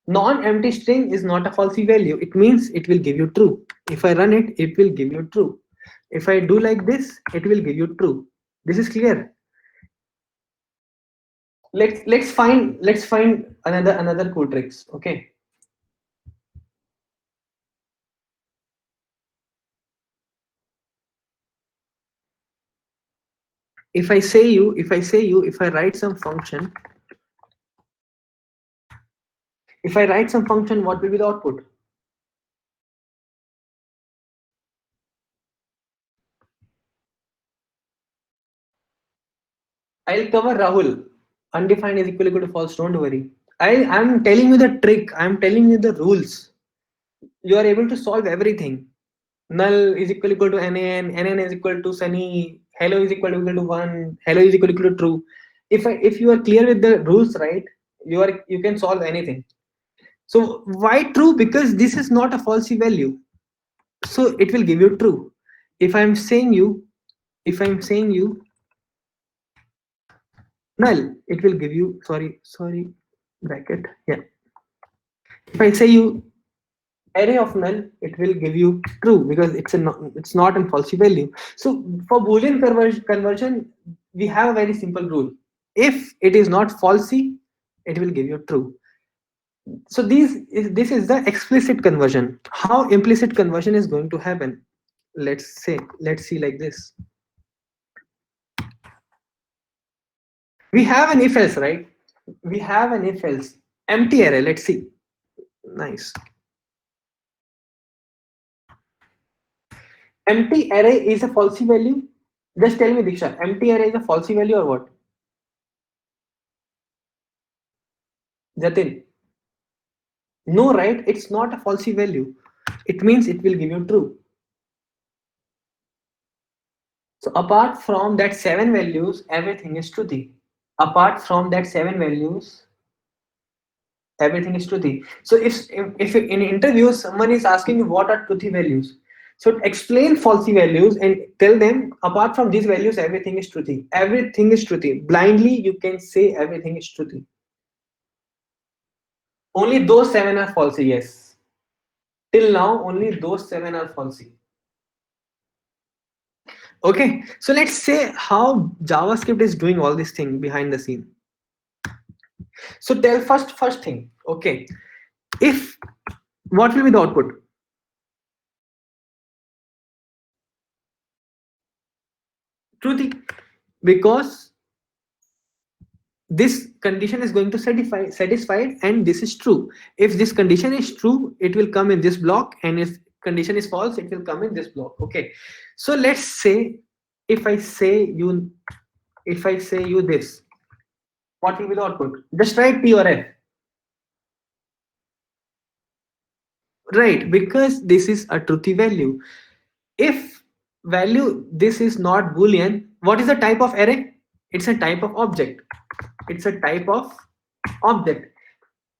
Speaker 1: Non-empty string is not a falsy value. It means it will give you true. If I run it, it will give you true. If I do like this, it will give you true. This is clear. Let's find another cool tricks. Okay. If I write some function, what will be the output? I'll cover Rahul. Undefined is equal to false. Don't worry. I'm telling you the trick. I'm telling you the rules. You are able to solve everything. Null is equal to NaN is equal to Sunny, hello is equal to 1, hello is equal to true. If you are clear with the rules, right, you can solve anything. So why true? Because this is not a falsy value. So it will give you true. If I'm saying you null, it will give you sorry bracket. Yeah. If I say you array of null, it will give you true because it's not a falsy value. So for Boolean conversion, we have a very simple rule. If it is not falsy, it will give you true. So this is the explicit conversion. How implicit conversion is going to happen? Let's see like this. We have an if else, right? We have an if else empty array. Let's see. Nice. Empty array is a falsy value. Just tell me, Diksha, empty array is a falsy value or what? Jatin? No, right? It's not a falsy value. It means it will give you true. So apart from that 7 values, everything is truthy. Apart from that 7 values, everything is truthy. So if in interviews someone is asking you what are truthy values, so explain falsy values and tell them apart from these values, everything is truthy. Everything is truthy. Blindly, you can say everything is truthy. Only those 7 are falsy. Yes. Till now, only those 7 are falsy. Okay, so let's say how JavaScript is doing all this thing behind the scene. So tell first thing. Okay, if what will be the output? Truthy, because this condition is going to satisfied and this is true. If this condition is true, it will come in this block, and if condition is false, it will come in this block. Okay, so let's say if I say you this, what will be the output? Just write T or F. Right, because this is a truthy value. If value this is not boolean, what is the type of array? It's a type of object. It's a type of object.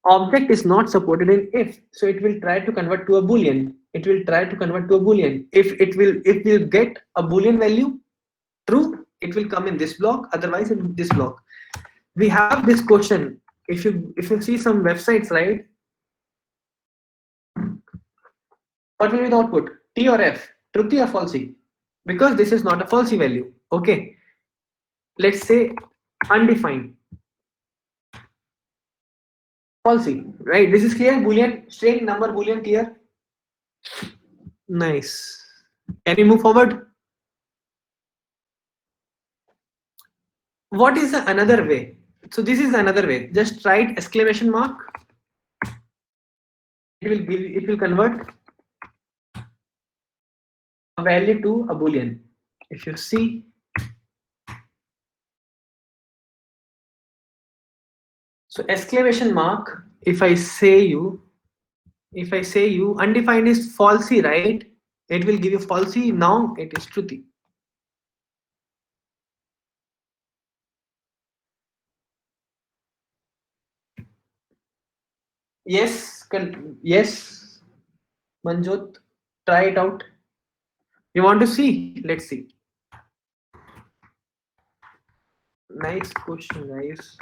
Speaker 1: Object is not supported in if, so it will try to convert to a boolean. It will try to convert to a boolean. If we'll get a boolean value true, it will come in this block, otherwise in this block. We have this question. If you see some websites, right, what will be the output? T or F? Truthy or falsy? Because this is not a falsy value. Okay, let's say undefined. Falsy, right? This is clear. Boolean, string, number, boolean, clear. Nice. Can we move forward? What is the another way? So this is another way. Just write exclamation mark. It will convert a value to a boolean. If you see, so exclamation mark. If I say you undefined is falsy, right? It will give you falsy. Now it is truthy. Yes, yes, Manjot, try it out. You want to see? Let's see. Nice question, guys.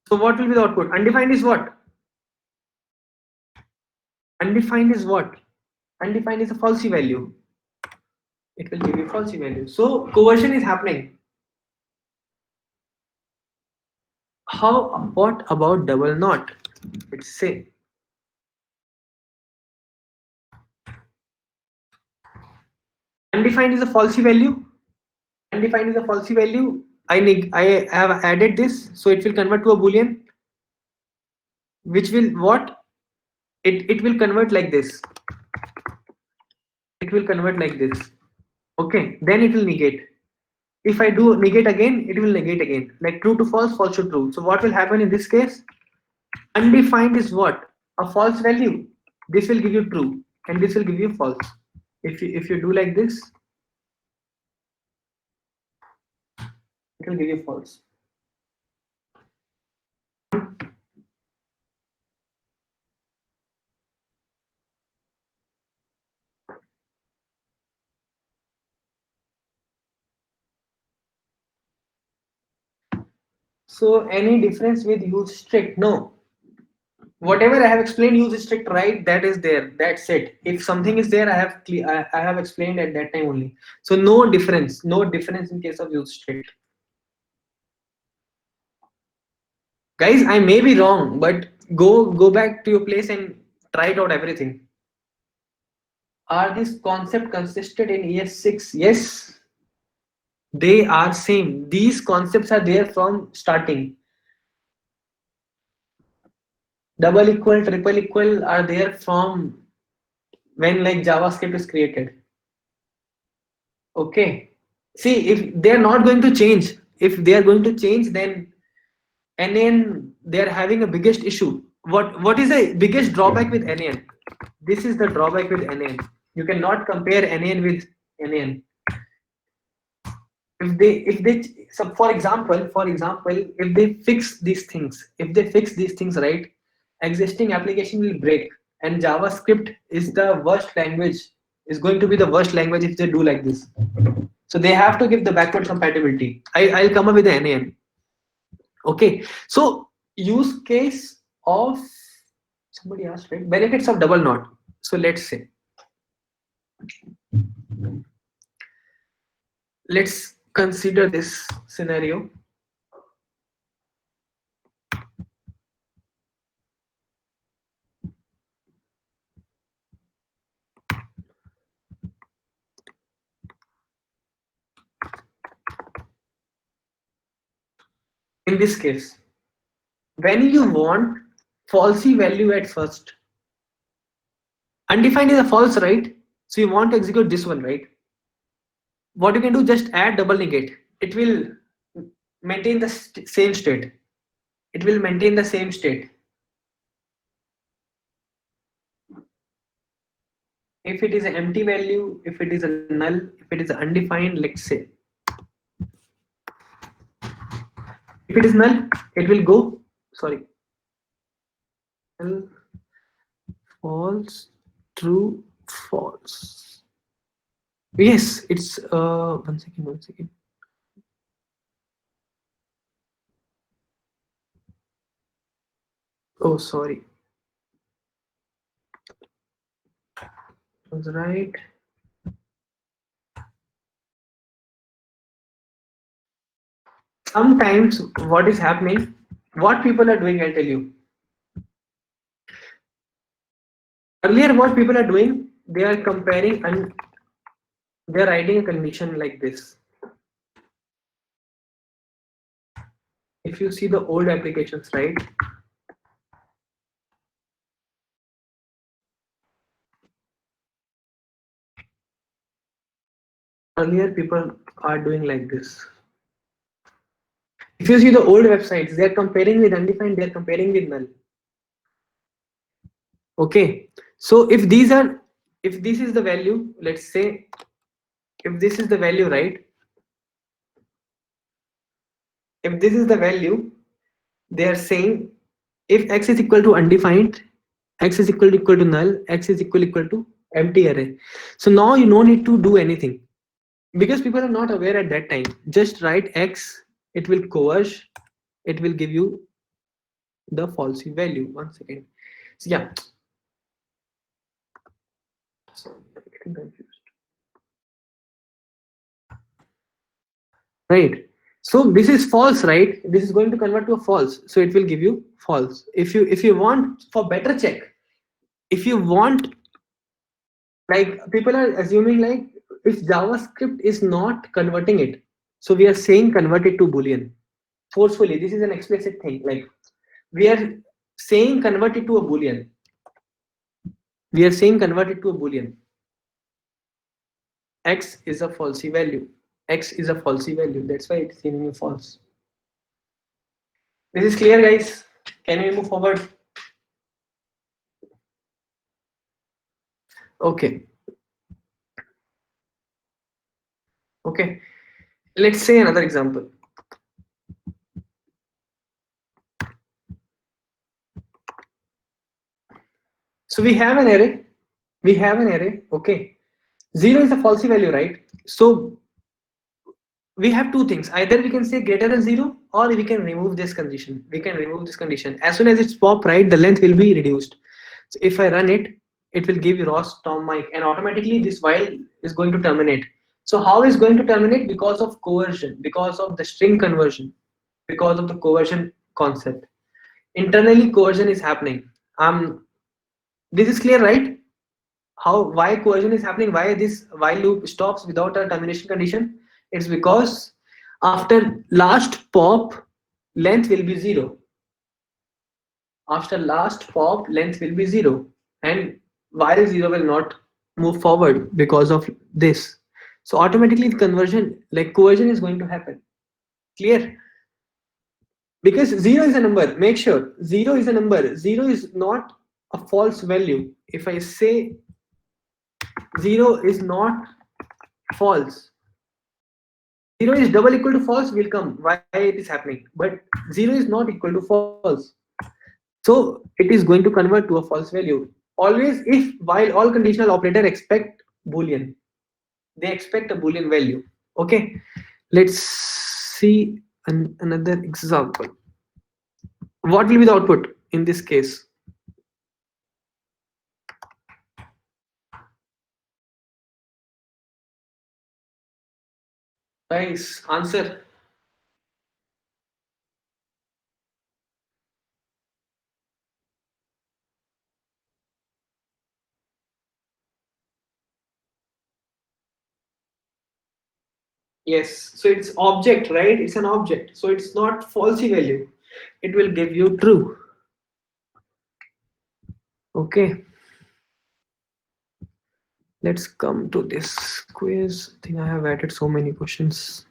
Speaker 1: So what will be the output? Undefined is what? Undefined is what? Undefined is a falsy value. It will give you falsy value. So conversion is happening. What about double not? Let's say undefined is a falsy value. Undefined is a falsy value. I have added this, so it will convert to a boolean, which will what? It will convert like this. It will convert like this. Okay, then it will negate. If I do negate again, it will negate again. Like true to false, false to true. So what will happen in this case? Undefined is what? A false value. This will give you true, and this will give you false. If you do like this, it will give you false. So any difference with use strict? No. Whatever I have explained, use strict, right? That is there. That's it. If something is there, I have explained at that time only. So no difference. No difference in case of use strict. Guys, I may be wrong, but go back to your place and try it out everything. Are this concept consisted in ES6? Yes, they are same. These concepts are there from starting. Double equal, triple equal are there from when like JavaScript is created. Okay. See, if they're not going to change, if they are going to change, then NaN, they're having a biggest issue. What is the biggest drawback with NaN? This is the drawback with NaN. You cannot compare NaN with NaN. If they so for example, if they fix these things, right, existing application will break, and JavaScript is the worst language, is going to be the worst language if they do like this. So they have to give the backward compatibility. I'll come up with the NaN. Okay, so use case of, somebody asked, right, benefits of double not. So let's consider this scenario. in this case, when you want falsy value at first, undefined is a false, right? So you want to execute this one, right? What you can do, just add double negate. It will maintain the same state. It will maintain the same state. If it is an empty value, if it is a null, if it is undefined, let's say, if it is null, it will go, sorry, null, false, true, false. Yes, it's one second, one second. Oh, sorry. Was right. Sometimes what is happening, what people are doing, I'll tell you. Earlier, what people are doing, they are comparing and they are writing a condition like this. If you see the old applications, right? Earlier, people are doing like this. If you see the old websites, they are comparing with undefined, they are comparing with null. Okay. So if these are, if this is the value, let's say, if this is the value, right? If this is the value, they are saying if x is equal to undefined, x is equal to null, x is equal to empty array. So now you don't need to do anything because people are not aware at that time. Just write x, it will coerce, it will give you the falsy value. One second. So yeah. So I'm getting confused. Right. So this is false, right? This is going to convert to a false. So it will give you false. If you want for better check, if you want, like people are assuming like if JavaScript is not converting it, so we are saying convert it to Boolean forcefully. This is an explicit thing. Like we are saying convert it to a Boolean. We are saying convert it to a Boolean. X is a falsy value. X is a falsy value. That's why it's giving you false. This is clear, guys. Can we move forward? Okay. Okay. Let's say another example. So we have an array. We have an array. Okay. 0 is a falsy value, right? So we have two things. Either we can say greater than 0 or we can remove this condition. We can remove this condition. As soon as it's pop, right, the length will be reduced. So if I run it, it will give you Ross, Tom, Mike, and automatically this while is going to terminate. So how is going to terminate? Because of coercion, because of the string conversion, because of the coercion concept. Internally coercion is happening. This is clear, right? How, why coercion is happening, why this while loop stops without a termination condition? It's because after last pop length will be 0. After last pop length will be 0, and while 0 will not move forward because of this. So automatically the conversion, like coercion, is going to happen. Clear? Because 0 is a number. Make sure 0 is a number. 0 is not a false value. If I say 0 is not false, 0 is double equal to false will come. Why it is happening? But 0 is not equal to false. So it is going to convert to a false value. Always if while all conditional operator expect Boolean, they expect a Boolean value. Okay, let's see another example. What will be the output in this case? Guys, answer. Yes, so it's object, right? It's an object, so it's not falsy value, it will give you true. Okay, let's come to this quiz. I think I have added so many questions.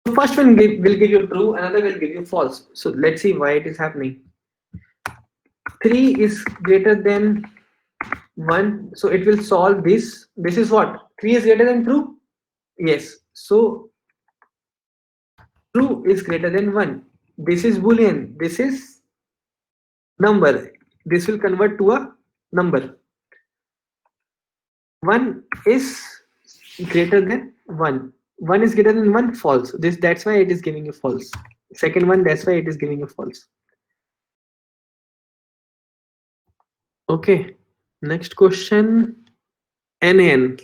Speaker 1: The first one will give you true, another will give you false. So let's see why it is happening. 3 is greater than 1, so it will solve this. This is what? 3 is greater than true? Yes. So true is greater than 1. This is boolean. This is number. This will convert to a number. 1 is greater than 1. 1 is greater than 1, false. That's why it is giving you false. Second one, that's why it is giving you false. Okay, next question. NaN.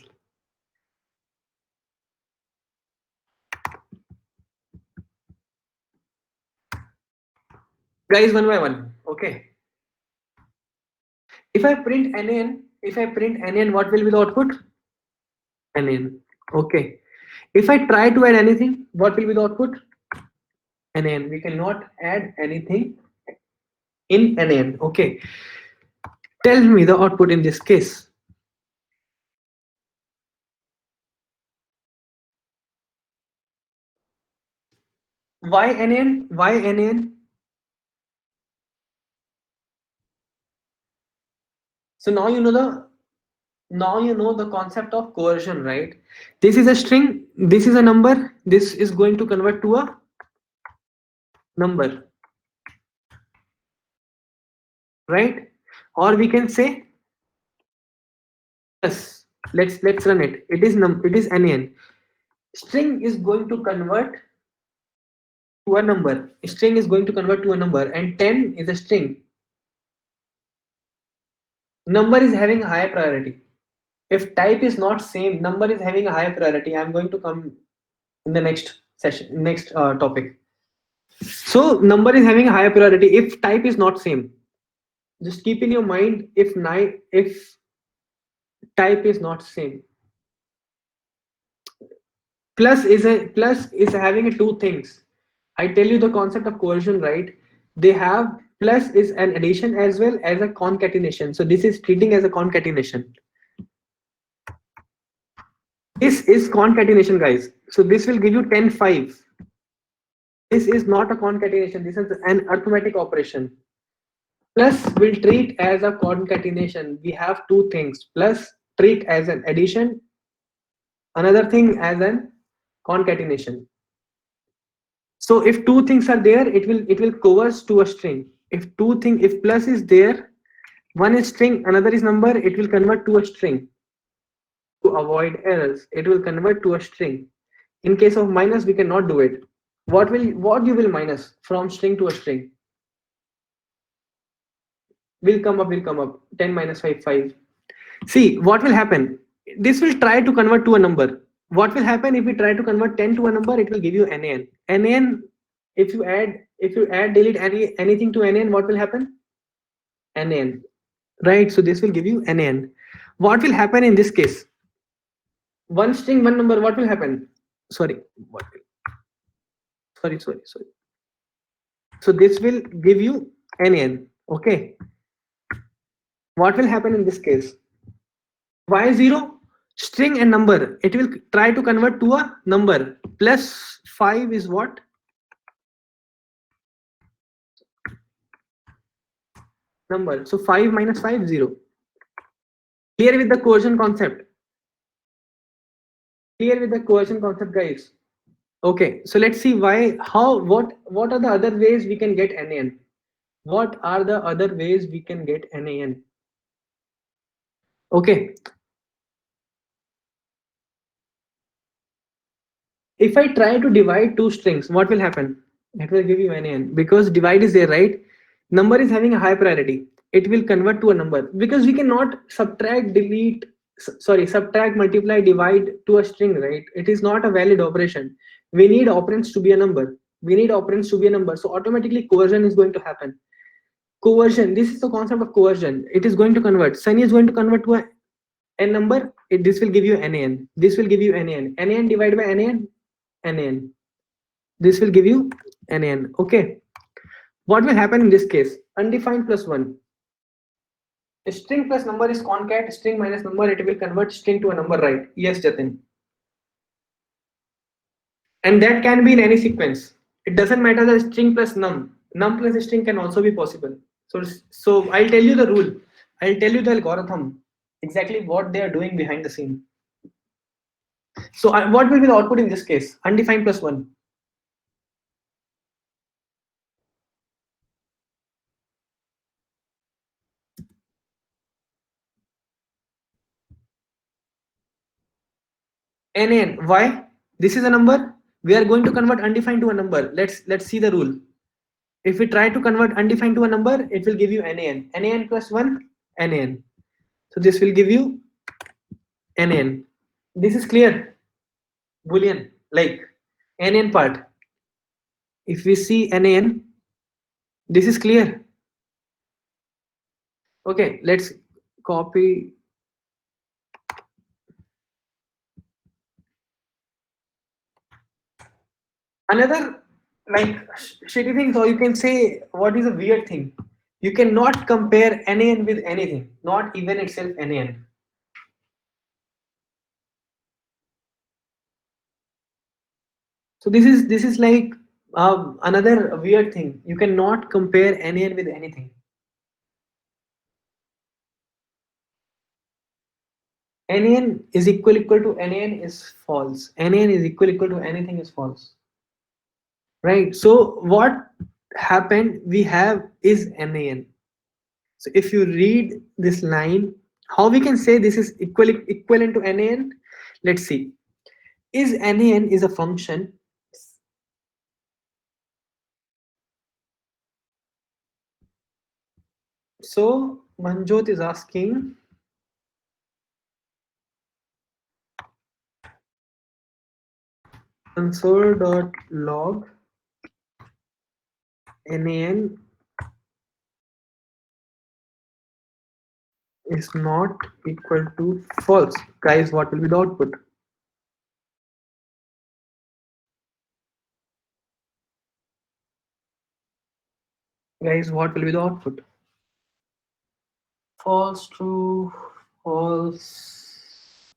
Speaker 1: Guys, one by one. Okay. If I print NaN, what will be the output? NaN. Okay. If I try to add anything, what will be the output? NaN. We cannot add anything in NaN. Okay. Tell me the output in this case. Why NaN? Why NaN? So now you know the concept of coercion, right? This is a string, this is a number, this is going to convert to a number, right? Or we can say yes. Let's run it. It is NaN. String is going to convert to a number. String is going to convert to a number, and 10 is a string. Number is having a higher priority. If type is not same, number is having a higher priority. I'm going to come in the next session, next topic. So number is having a higher priority if type is not same. Just keep in your mind if type is not same. Plus is having two things. I tell you the concept of coercion, right? They have plus is an addition as well as a concatenation. So this is treating as a concatenation. This is concatenation, guys. So this will give you 10, 5. This is not a concatenation. This is an arithmetic operation. Plus will treat as a concatenation. We have two things. Plus treat as an addition. Another thing as an concatenation. So if two things are there, it will coerce to a string. If plus is there, one is string, another is number, it will convert to a string. To avoid errors, it will convert to a string. In case of minus, we cannot do it. What you will minus from string to a string? Will come up. 10 minus 5, 5. See what will happen. This will try to convert to a number. What will happen if we try to convert 10 to a number? It will give you NaN. NaN, if you add delete anything to NaN, what will happen? NaN, right? So this will give you NaN. What will happen in this case? One string, one number. What will happen? Sorry. Sorry. So this will give you NaN. Okay. What will happen in this case? Y0, string and number. It will try to convert to a number. Plus 5 is what? Number. So 5 minus 5, 0. Clear with the coercion concept? Clear with the coercion concept, guys? Okay, so let's see what are the other ways we can get NaN? What are the other ways we can get NaN? Okay. If I try to divide two strings, what will happen? It will give you NaN because divide is there, right? Number is having a high priority. It will convert to a number because we cannot subtract, multiply, divide to a string, right? It is not a valid operation. We need operands to be a number. So automatically coercion is going to happen. Coercion. This is the concept of coercion. It is going to convert. Sunny is going to convert to a n number, this will give you nan. This will give you nan. Nan divided by nan, nan. This will give you nan. Okay. What will happen in this case? Undefined plus 1. String plus number is concat. String minus number, it will convert string to a number, right? Yes, Jatin. And that can be in any sequence. It doesn't matter the string plus num. Num plus string can also be possible. So I'll tell you the rule. I'll tell you the algorithm. Exactly what they are doing behind the scene. So what will be the output in this case? Undefined plus 1. Nan. Why? This is a number. We are going to convert undefined to a number. Let's see the rule. If we try to convert undefined to a number, it will give you nan. Nan plus 1, nan. So this will give you nan. This is clear. Boolean, like nan part. If we see nan, this is clear. Okay, let's copy. Another like shitty thing, so you can say what is a weird thing. You cannot compare nan with anything, not even itself nan. So this is like another weird thing. You cannot compare nan with anything. Nan is equal to nan is false. Nan is equal to anything is false. Right. So what happened? We have is nan. So if you read this line, how we can say this is equivalent to nan? Let's see. Is nan is a function. So Manjot is asking, console.log nan is not equal to false. Guys, what will be the output? Guys, what will be the output? False, true, false.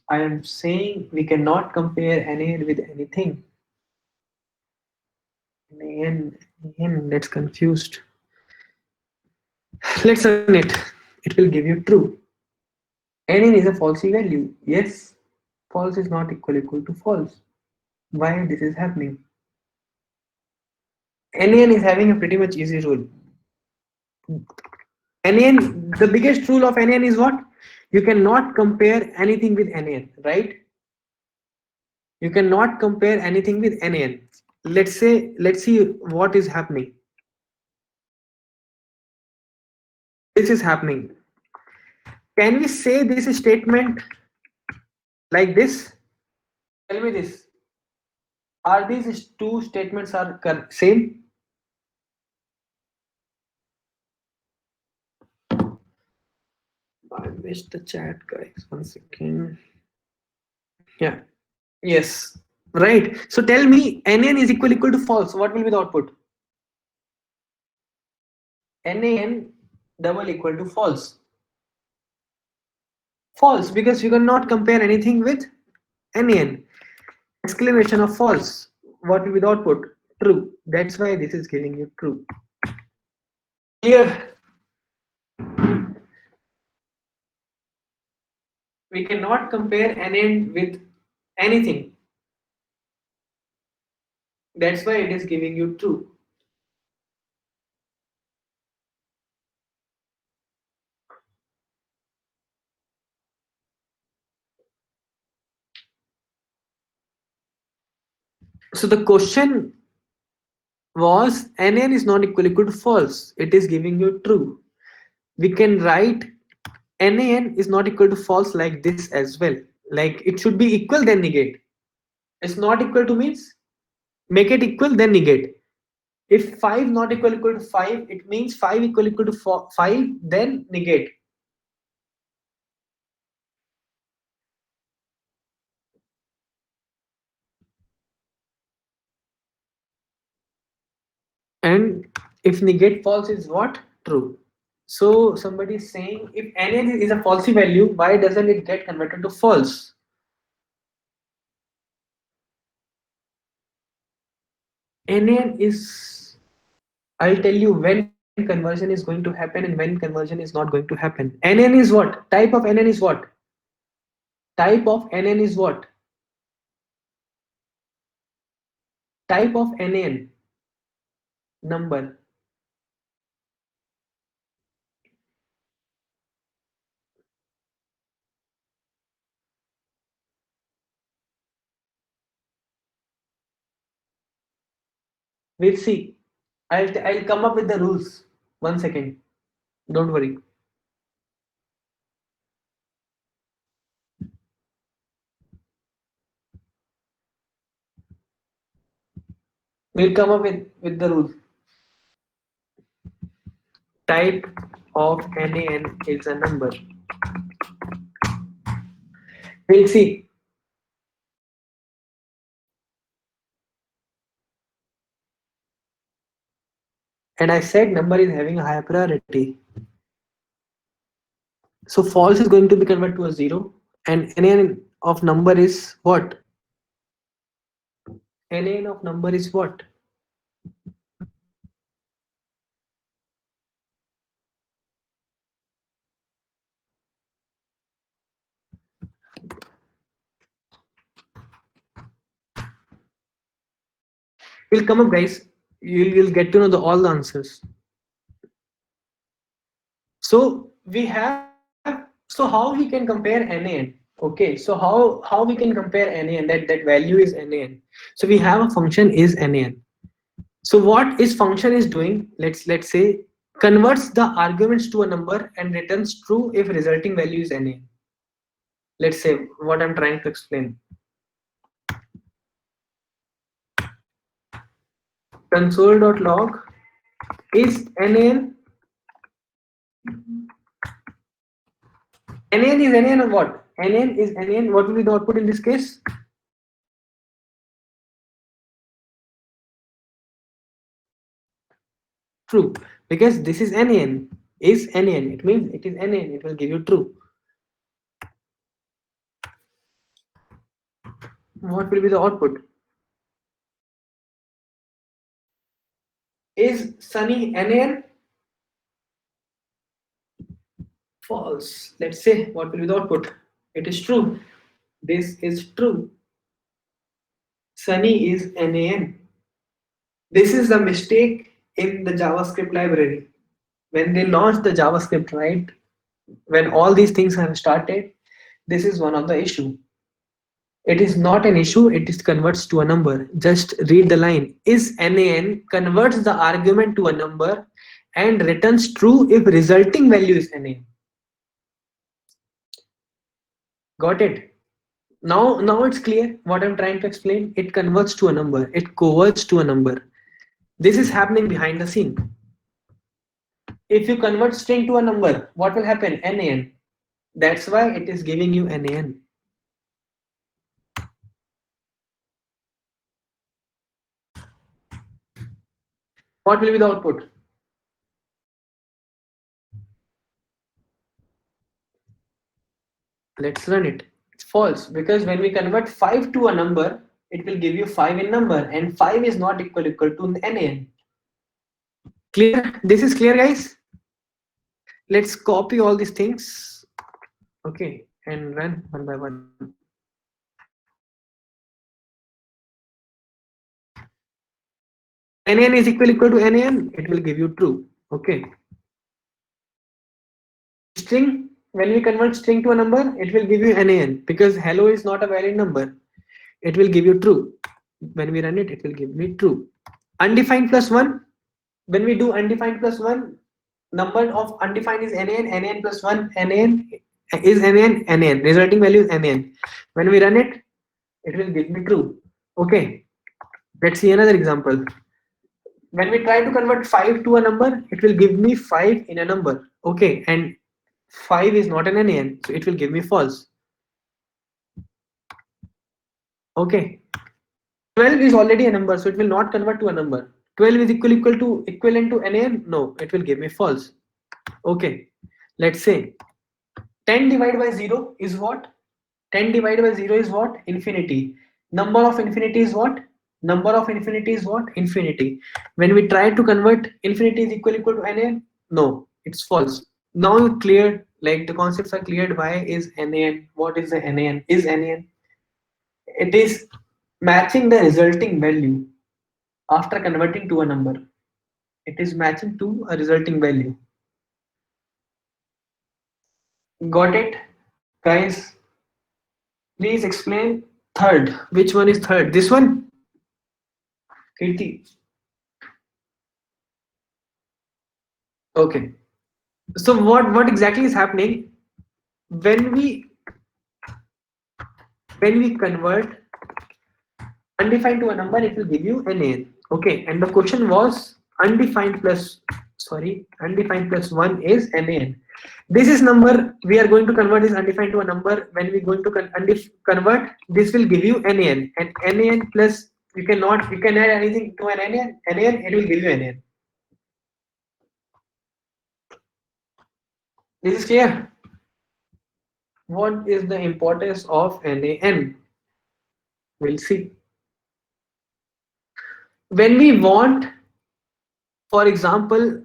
Speaker 1: I am saying we cannot compare nan with anything. Nan, that's confused. Let's run it. It will give you true. Nan is a falsy value. Yes, false is not equal to false. Why this is happening? Nan is having a pretty much easy rule. NaN, the biggest rule of NaN is what? You cannot compare anything with NaN, right? You cannot compare anything with NaN. Let's see what is happening. This is happening. Can we say this statement like this? Tell me this. Are these two statements are same? I missed the chat, guys. 1 second. Yeah. Yes. Right. So tell me, NaN is equal to false. What will be the output? NaN double equal to false. False, because you cannot compare anything with NaN. Exclamation of false. What will be the output? True. That's why this is giving you true. Here, we cannot compare NaN with anything. That's why it is giving you true. So the question was NaN is not equal to false. It is giving you true. We can write NaN is not equal to false like this as well. Like it should be equal then negate. It's not equal to means make it equal then negate. If 5 not equal to 5, it means 5 equal to 5 then negate. and if negate false is what? True. So somebody is saying if NaN is a falsy value, why doesn't it get converted to false? NaN is, I'll tell you when conversion is going to happen and when conversion is not going to happen. NaN is what? Type of NaN is what? Type of NaN is what? Type of NaN number. We'll see. I'll come up with the rules. 1 second. Don't worry. We'll come up with the rules. Type of NaN is a number. We'll see. And I said number is having a higher priority. So false is going to be converted to a zero, and NaN of number is what? NaN of number is what? Will come up, guys. You'll get to know all the answers. So we have. So how we can compare NaN? Okay. So how we can compare NaN? That value is NaN. So we have a function is NaN. So what is function is doing? Let's say converts the arguments to a number and returns true if resulting value is NaN. Let's say what I'm trying to explain. Console.log is NaN. NaN is NaN of what? NaN is NaN. What will be the output in this case? True. Because this is NaN. Is NaN. It means it is NaN. It will give you true. What will be the output? Is Sunny NaN? False. Let's say what will be the output? It is true. This is true. Sunny is NaN. This is the mistake in the JavaScript library. When they launched the JavaScript, right? When all these things have started, this is one of the issue. It is not an issue, it is converts to a number. Just read the line. Is NaN converts the argument to a number and returns true if resulting value is NaN. Got it? Now it's clear what I'm trying to explain. It converts to a number. It converts to a number. This is happening behind the scene. If you convert string to a number, what will happen? NaN. That's why it is giving you NaN. What will be the output? Let's run it. It's false because when we convert 5 to a number, it will give you 5 in number, and 5 is not equal to NaN. Clear? This is clear, guys? Let's copy all these things. Okay, and run one by one. NaN is equal to NaN, it will give you true. Okay. String, when we convert string to a number, it will give you NaN because hello is not a valid number. It will give you true. When we run it, it will give me true. Undefined plus 1, when we do undefined plus 1, number of undefined is NaN plus 1, NaN is NaN, resulting value is NaN. When we run it, it will give me true. Okay, let's see another example. When we try to convert 5 to a number, it will give me 5 in a number. Okay, and 5 is not an NaN, so it will give me false. Okay, 12 is already a number, so it will not convert to a number. 12 is equal to equivalent to nan? No, it will give me false. Okay, let's say 10 divided by 0 is what? 10 divided by 0 is what? Infinity. Number of infinity is what? Number of infinity is what? Infinity. When we try to convert infinity is equal to nan? No, it's false. Now you cleared, like the concepts are cleared. Why is nan? What is the nan? Is nan? It is matching the resulting value after converting to a number. It is matching to a resulting value. Got it, guys? Please explain third. Which one is third? This one? Kirti. Okay. So what exactly is happening when we convert undefined to a number? It will give you an n. Okay, and the question was undefined plus one is nan. This is number we are going to convert is undefined to a number. When we're going to convert, this will give you nan, and nan plus you can add anything to an nan, it will give you nan. This is clear. What is the importance of nan? We'll see. When we want, for example,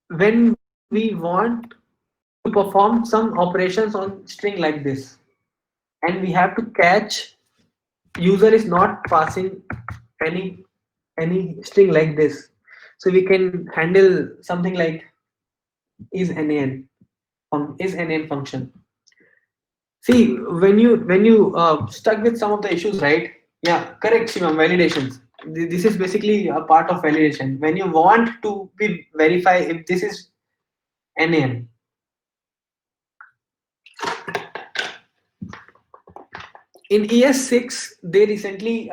Speaker 1: when we want to perform some operations on string like this, and we have to catch user is not passing any string like this, so we can handle something like is nan function. See, when you stuck with some of the issues, right? Yeah, correct, Shivam. Validations. This is basically a part of validation. When you want to be verify if this is nan. In ES6, they recently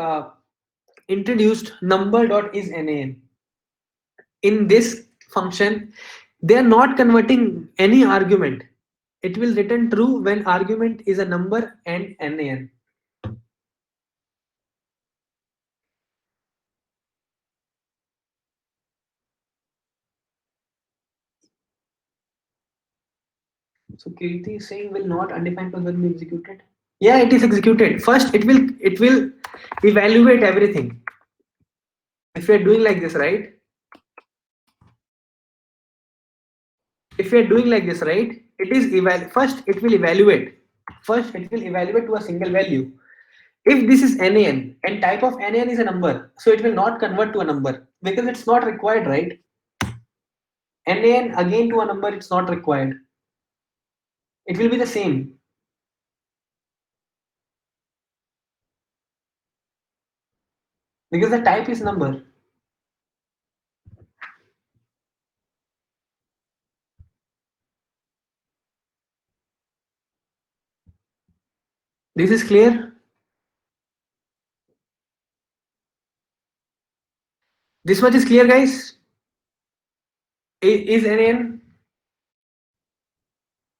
Speaker 1: introduced number.isNan. In this function, they are not converting any argument. It will return true when argument is a number and nan. So Kirti is saying will not undefined function be executed? Yeah, it is executed. First, it will evaluate everything. If you are doing like this, right? If you are doing like this, right? It is first it will evaluate. First, it will evaluate to a single value. If this is nan and type of nan is a number, so it will not convert to a number because it's not required, right? Nan again to a number, it's not required. It will be the same. Because the type is number. This is clear? This much is clear, guys? Is nan?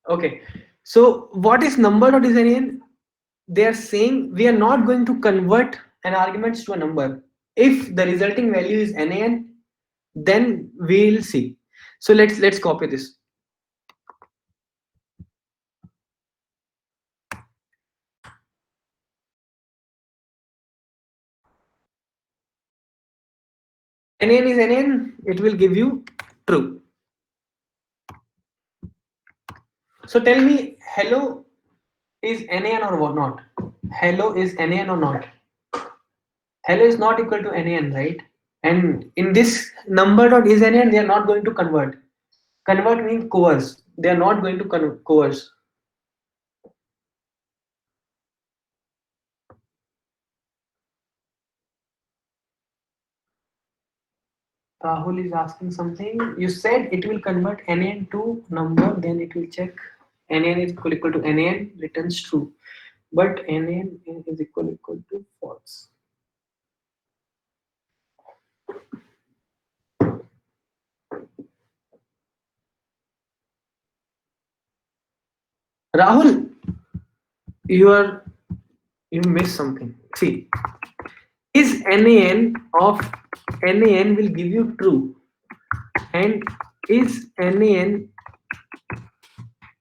Speaker 1: Okay. So what is number.isnan? They are saying we are not going to convert an arguments to a number. If the resulting value is nan, then we'll see. So let's copy this. nan is nan, it will give you true. So tell me, hello is nan or what not? Hello is nan or not? Hello is not equal to nan, right? And in this number.isnan, they are not going to convert. Convert means coerce. They are not going to coerce. Rahul is asking something. You said it will convert nan to number, then it will check nan is equal to nan, returns true. But nan is equal to false. Rahul, you missed something. See, is is NaN of NaN will give you true, and is NaN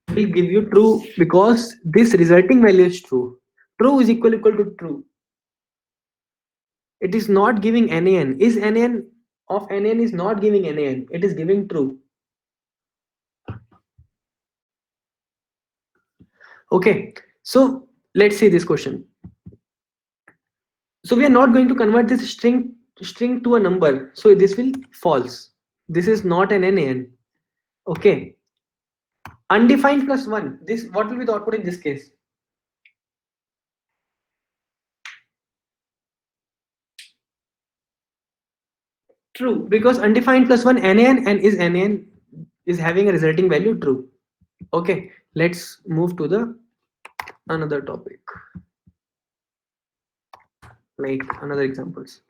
Speaker 1: will give you true because this resulting value is true. True is equal to true. It is not giving NaN. Is NaN of NaN is not giving NaN. It is giving true. Okay, so let's see this question. So we are not going to convert this string to a number. So this will false. This is not an NaN. Okay. Undefined plus 1. This what will be the output in this case? True, because undefined plus 1 NaN and is NaN is having a resulting value true. Okay, let's move to the another topic, like another examples.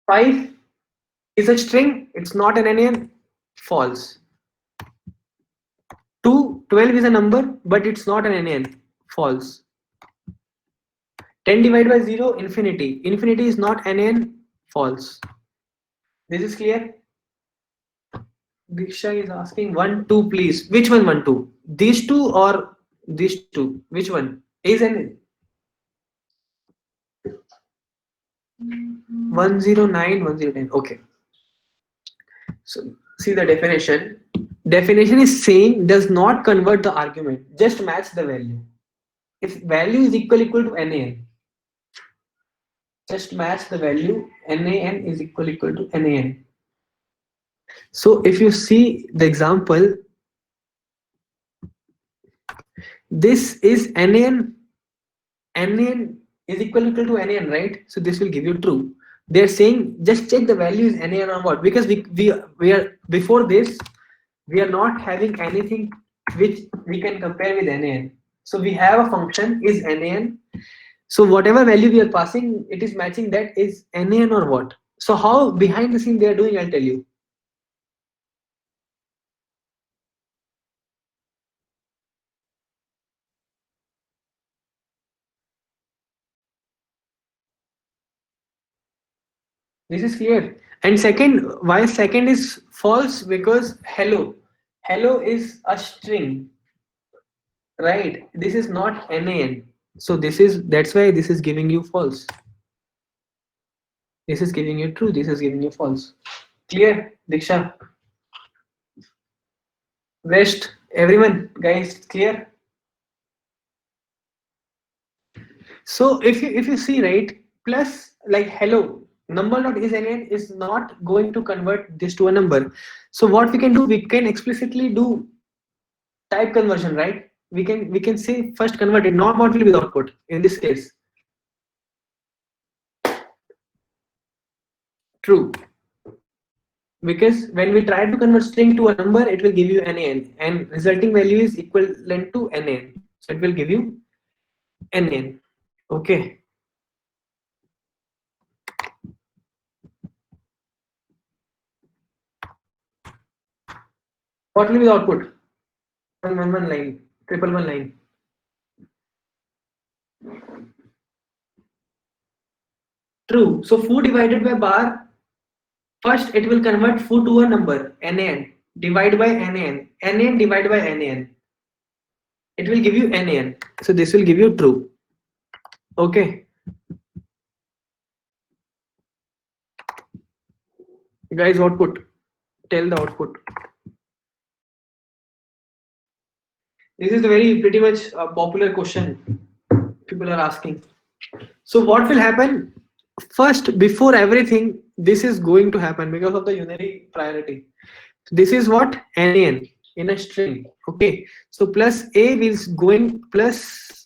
Speaker 1: 5 is a string, it's not an NaN, false. 12 is a number, but it's not an NaN, false. 10 divided by 0, infinity. Infinity is not NaN, false. This is clear? Diksha is asking 1, 2, please. Which one 1, 2? These two or these two? Which one? Is NaN? 109, 109. Okay. So see the definition. Definition is saying does not convert the argument, just match the value. If value is equal to NaN, just match the value. NaN is equal to NaN. So if you see the example, this is NaN. NaN is equal to NaN, right? So this will give you true. They're saying just check the value is NaN or what, because we are before this we are not having anything which we can compare with NaN. So we have a function is NaN. So whatever value we are passing, it is matching that is NaN or what. So how behind the scene they are doing, I'll tell you. This is clear. And second, why second is false? Because hello is a string, right? This is not NaN. So that's why this is giving you false. This is giving you true. This is giving you false. Clear, Diksha? Rest, everyone, guys, clear? So if you see, right, plus like hello number dot is NaN is not going to convert this to a number. So what we can do, we can explicitly do type conversion, right? We can say first convert it. Not what will be the output in this case. True. Because when we try to convert string to a number, it will give you NaN, and resulting value is equivalent to NaN. So it will give you NaN. Okay. What will be the output? 111 line, 111 line. True. So foo divided by bar, first it will convert foo to a number, NaN, divide by NaN, NaN divided by NaN. It will give you NaN. So this will give you true. Okay. Guys, output. Tell the output. This is a very pretty much popular question people are asking. So what will happen? First, before everything, this is going to happen because of the unary priority. This is what NaN in a string. Okay. So plus A is going plus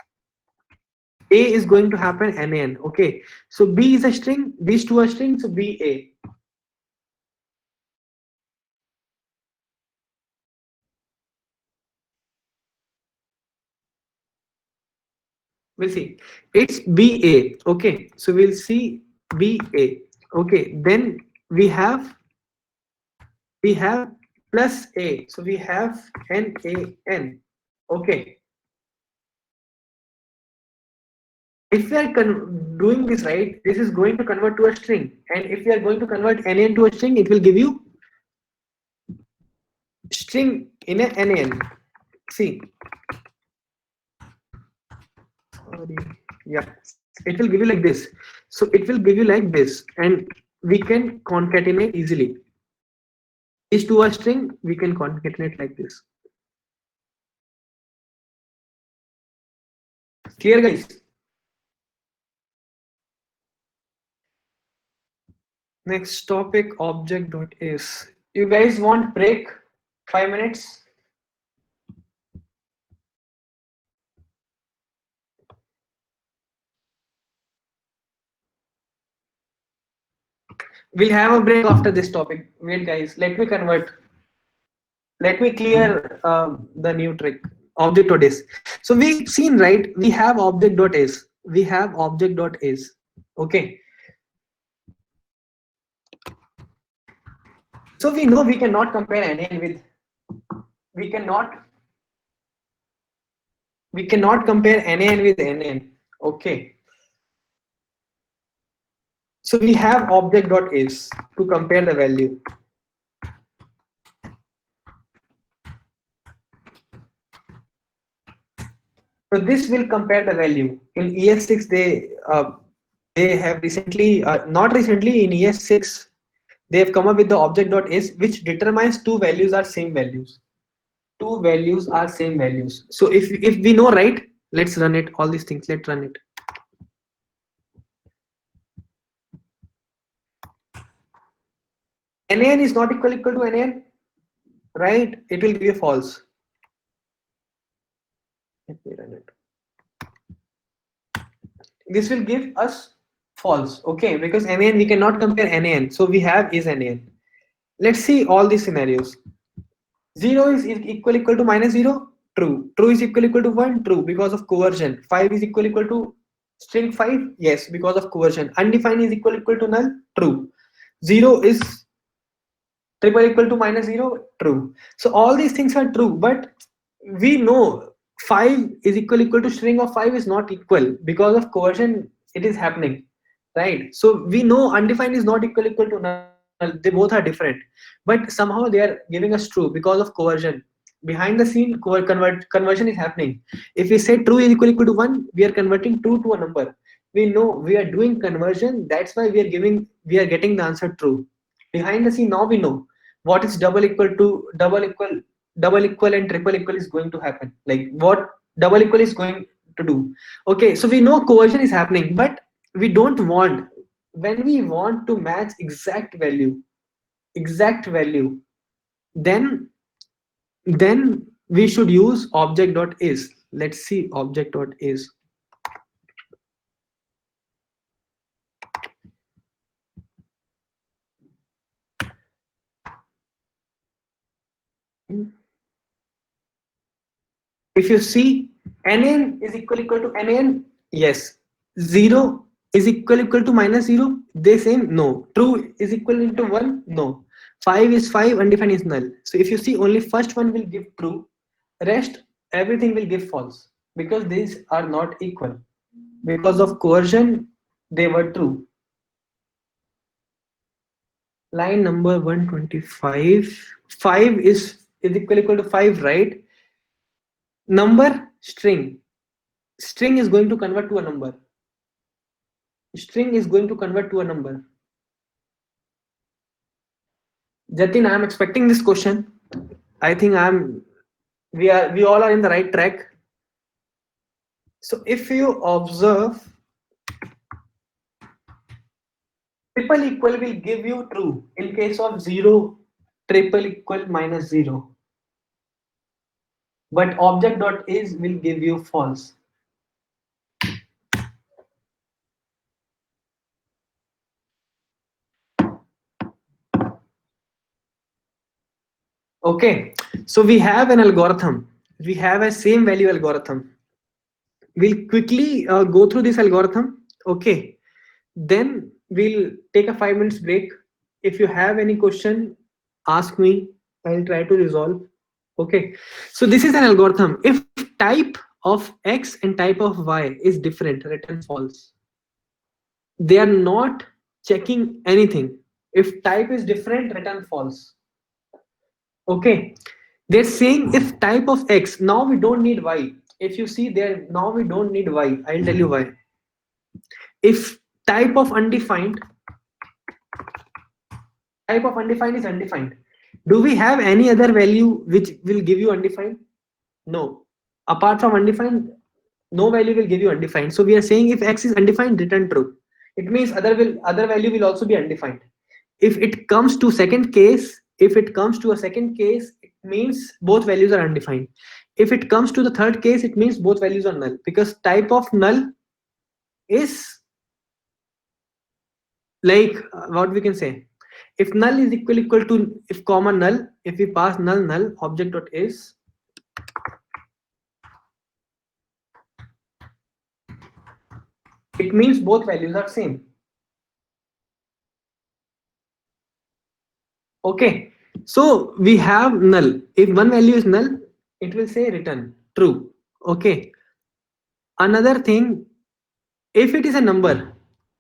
Speaker 1: A is going to happen NaN. Okay. So B is a string. These two are strings. So BA. We'll see. It's BA. Okay. So we'll see BA. Okay. Then we have plus A. So we have NaN. Okay. If we are doing this, right, this is going to convert to a string. And if we are going to convert nan to a string, it will give you string in a nan. See, sorry, yeah, it will give you like this. So it will give you like this, and we can concatenate easily. These two are string, we can concatenate like this. Clear, guys? Next topic, object.is. You guys want break? 5 minutes? We'll have a break after this topic. Wait, guys, let me convert. Let me clear the new trick. Object.is. So we've seen, right? We have object.is. We have object.is. Okay. So we know we cannot compare nan with. We cannot compare nan with nan. Okay. So we have object.is to compare the value. So this will compare the value. In ES6, they have recently, not recently, in ES6, they have come up with the object.is, which determines two values are same values. Two values are same values. So if we know, right, let's run it. All these things, let's run it. nan is not equal to nan, right? It will give you false. Let me run it. This will give us false, okay, because nan we cannot compare nan, so we have is nan. Let's see all these scenarios. 0 is equal to minus 0, true. True is equal to 1, true, because of coercion. 5 is equal to string 5, yes, because of coercion. Undefined is equal to null, true. 0 is triple equal to minus 0, true. So all these things are true, but we know 5 is equal to string of 5 is not equal because of coercion. It is happening, right? So we know undefined is not equal to null. They both are different, but somehow they are giving us true because of coercion. Behind the scene, conversion is happening. If we say true is equal to 1, we are converting 2 to a number. We know we are doing conversion. That's why we are getting the answer true. Behind the scene, now we know what is double equal and triple equal is going to happen, like what double equal is going to do. Okay, so we know coercion is happening, but we don't want, when we want to match exact value, then we should use object.is. Let's see object.is. If you see, nan is equal to nan, yes. 0 is equal to minus 0, they same, no. True is equal to 1, no. 5 is 5, undefined is null. So if you see, only first one will give true, rest everything will give false, because these are not equal. Because of coercion, they were true. Line number 125, 5 is equal to 5, right? Number, string is going to convert to a number. String is going to convert to a number. Jatin, I am expecting this question. I think we all are in the right track. So if you observe, triple equal will give you true in case of 0, triple equal minus 0. But object.is will give you false. Okay, so we have an algorithm. We have a same value algorithm. We'll quickly go through this algorithm. Okay, then we'll take a 5 minutes break. If you have any question, ask me. I'll try to resolve. Okay, so this is an algorithm. If type of x and type of y is different, return false. they are not checking anything. If type is different, return false. Okay, they're saying if type of X, now we don't need Y. If you see there, now we don't need Y. I'll tell you why. If type of undefined, type of undefined is undefined. Do we have any other value which will give you undefined? No. Apart from undefined, no value will give you undefined. So we are saying if X is undefined, return true. It means other value will also be undefined. If it comes to second case, if it comes to a second case, it means both values are undefined. If it comes to the third case, it means both values are null, because type of null is like what we can say. If null is equal to, if comma null, if we pass null null object dot is, it means both values are same. Okay, so we have null. If one value is null, it will say return true. Okay, another thing, if it is a number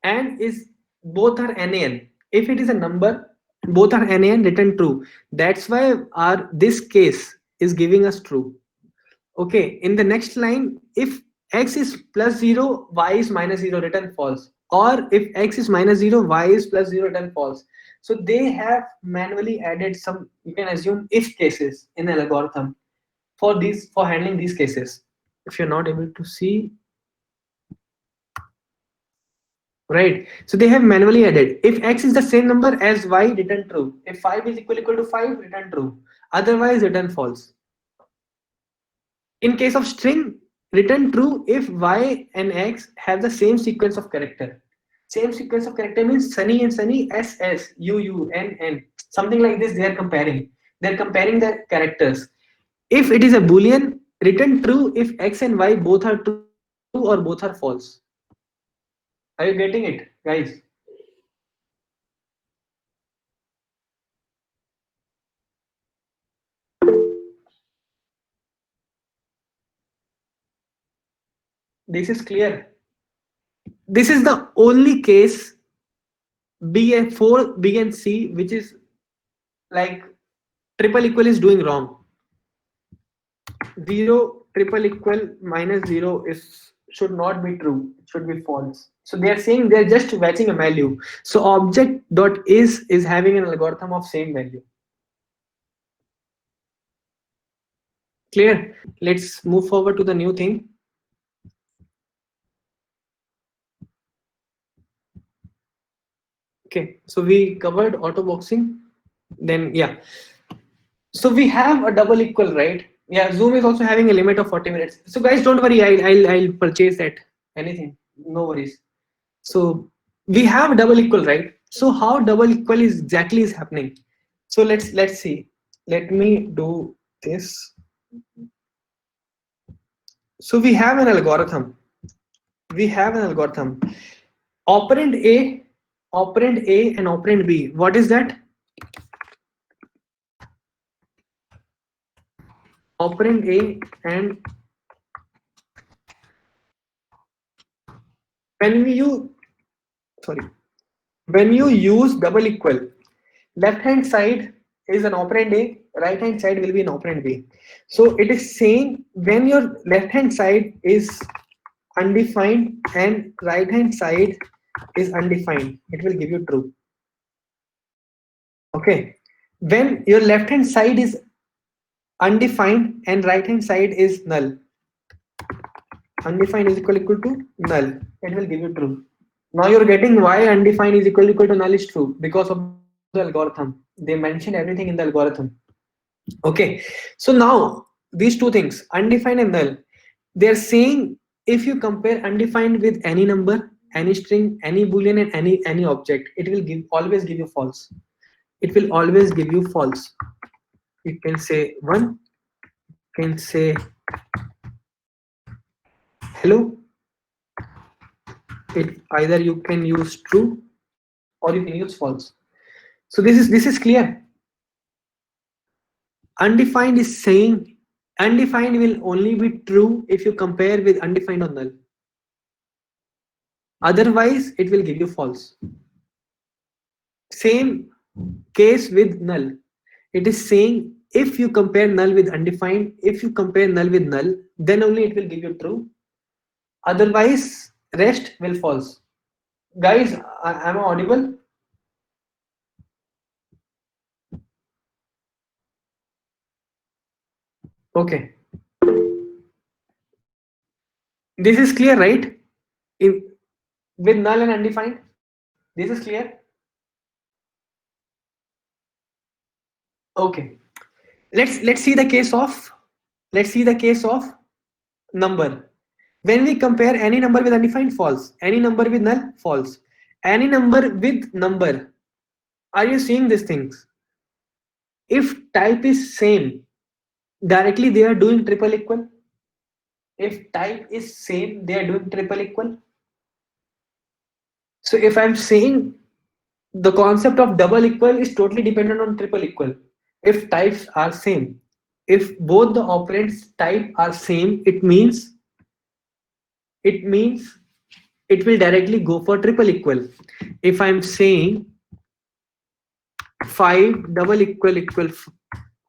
Speaker 1: and is both are nan, if it is a number, both are nan, return true. That's why our this case is giving us true. Okay, in the next line, if x is plus 0, y is minus 0, return false. Or if x is minus 0, y is plus 0, return false. So they have manually added some, you can assume, if cases in an algorithm for these, for handling these cases. If you're not able to see, right? So they have manually added, if x is the same number as y, return true. If 5 is equal to 5, return true. Otherwise, return false. In case of string, return true if y and x have the same sequence of character. Same sequence of character means Sunny and Sunny, S S, U U, N N. Something like this they are comparing. They are comparing the characters. If it is a boolean, return true if x and y both are true or both are false. Are you getting it, guys? This is clear. This is the only case B and 4, B and C, which is like triple equal is doing wrong. 0 triple equal minus 0 is should not be true, it should be false. So they are saying they're just matching a value. So object dot is having an algorithm of same value. Clear? Let's move forward to the new thing. Okay, so we covered auto boxing. Then yeah, so we have a double equal, right? Yeah, Zoom is also having a limit of 40 minutes. So guys, don't worry, I'll purchase that. Anything, no worries. So we have double equal, right? So how double equal is exactly is happening? So let's see. Let me do this. So we have an algorithm. We have an algorithm. Operand A, operand A, and operand B. What is that? Operand A and when we use, sorry, when you use double equal, left hand side is an operand A, right hand side will be an operand B. So it is saying when your left hand side is undefined and right hand side is undefined, it will give you true. Okay, when your left hand side is undefined and right hand side is null, undefined is equal to null, it will give you true. Now you're getting why undefined is equal to null is true, because of the algorithm. They mentioned everything in the algorithm. Okay, so now these two things, undefined and null, they're saying if you compare undefined with any number, any string, any boolean, and any object, it will always give you false. It will always give you false. You can say 1, you can say hello. It either you can use true or you can use false. So this is clear. Undefined is saying undefined will only be true if you compare with undefined or null. Otherwise, it will give you false. Same case with null. It is saying if you compare null with undefined, if you compare null with null, then only it will give you true. Otherwise, rest will false. Guys, am I audible? Okay. This is clear, right? In, with null and undefined, this is clear. Okay. Let's see the case of number. When we compare any number with undefined, false. Any number with null, false. Any number with number. Are you seeing these things? If type is same, directly they are doing triple equal. If type is same, they are doing triple equal. So if I'm saying the concept of double equal is totally dependent on triple equal. If types are same, if both the operands type are same, it means it will directly go for triple equal. If I'm saying 5 double equal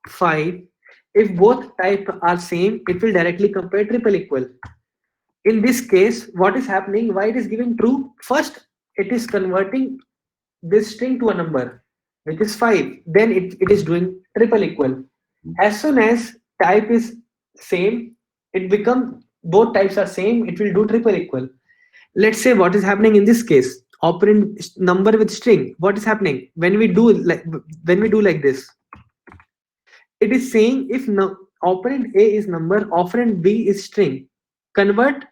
Speaker 1: 5, if both type are same, it will directly compare triple equal. In this case, what is happening? Why it is giving true? First, it is converting this string to a number, which is 5. Then it is doing triple equal. As soon as type is same, it becomes both types are same, it will do triple equal. Let's say what is happening in this case, operand number with string. What is happening when we do like this? It is saying if no, operand A is number, operand B is string, convert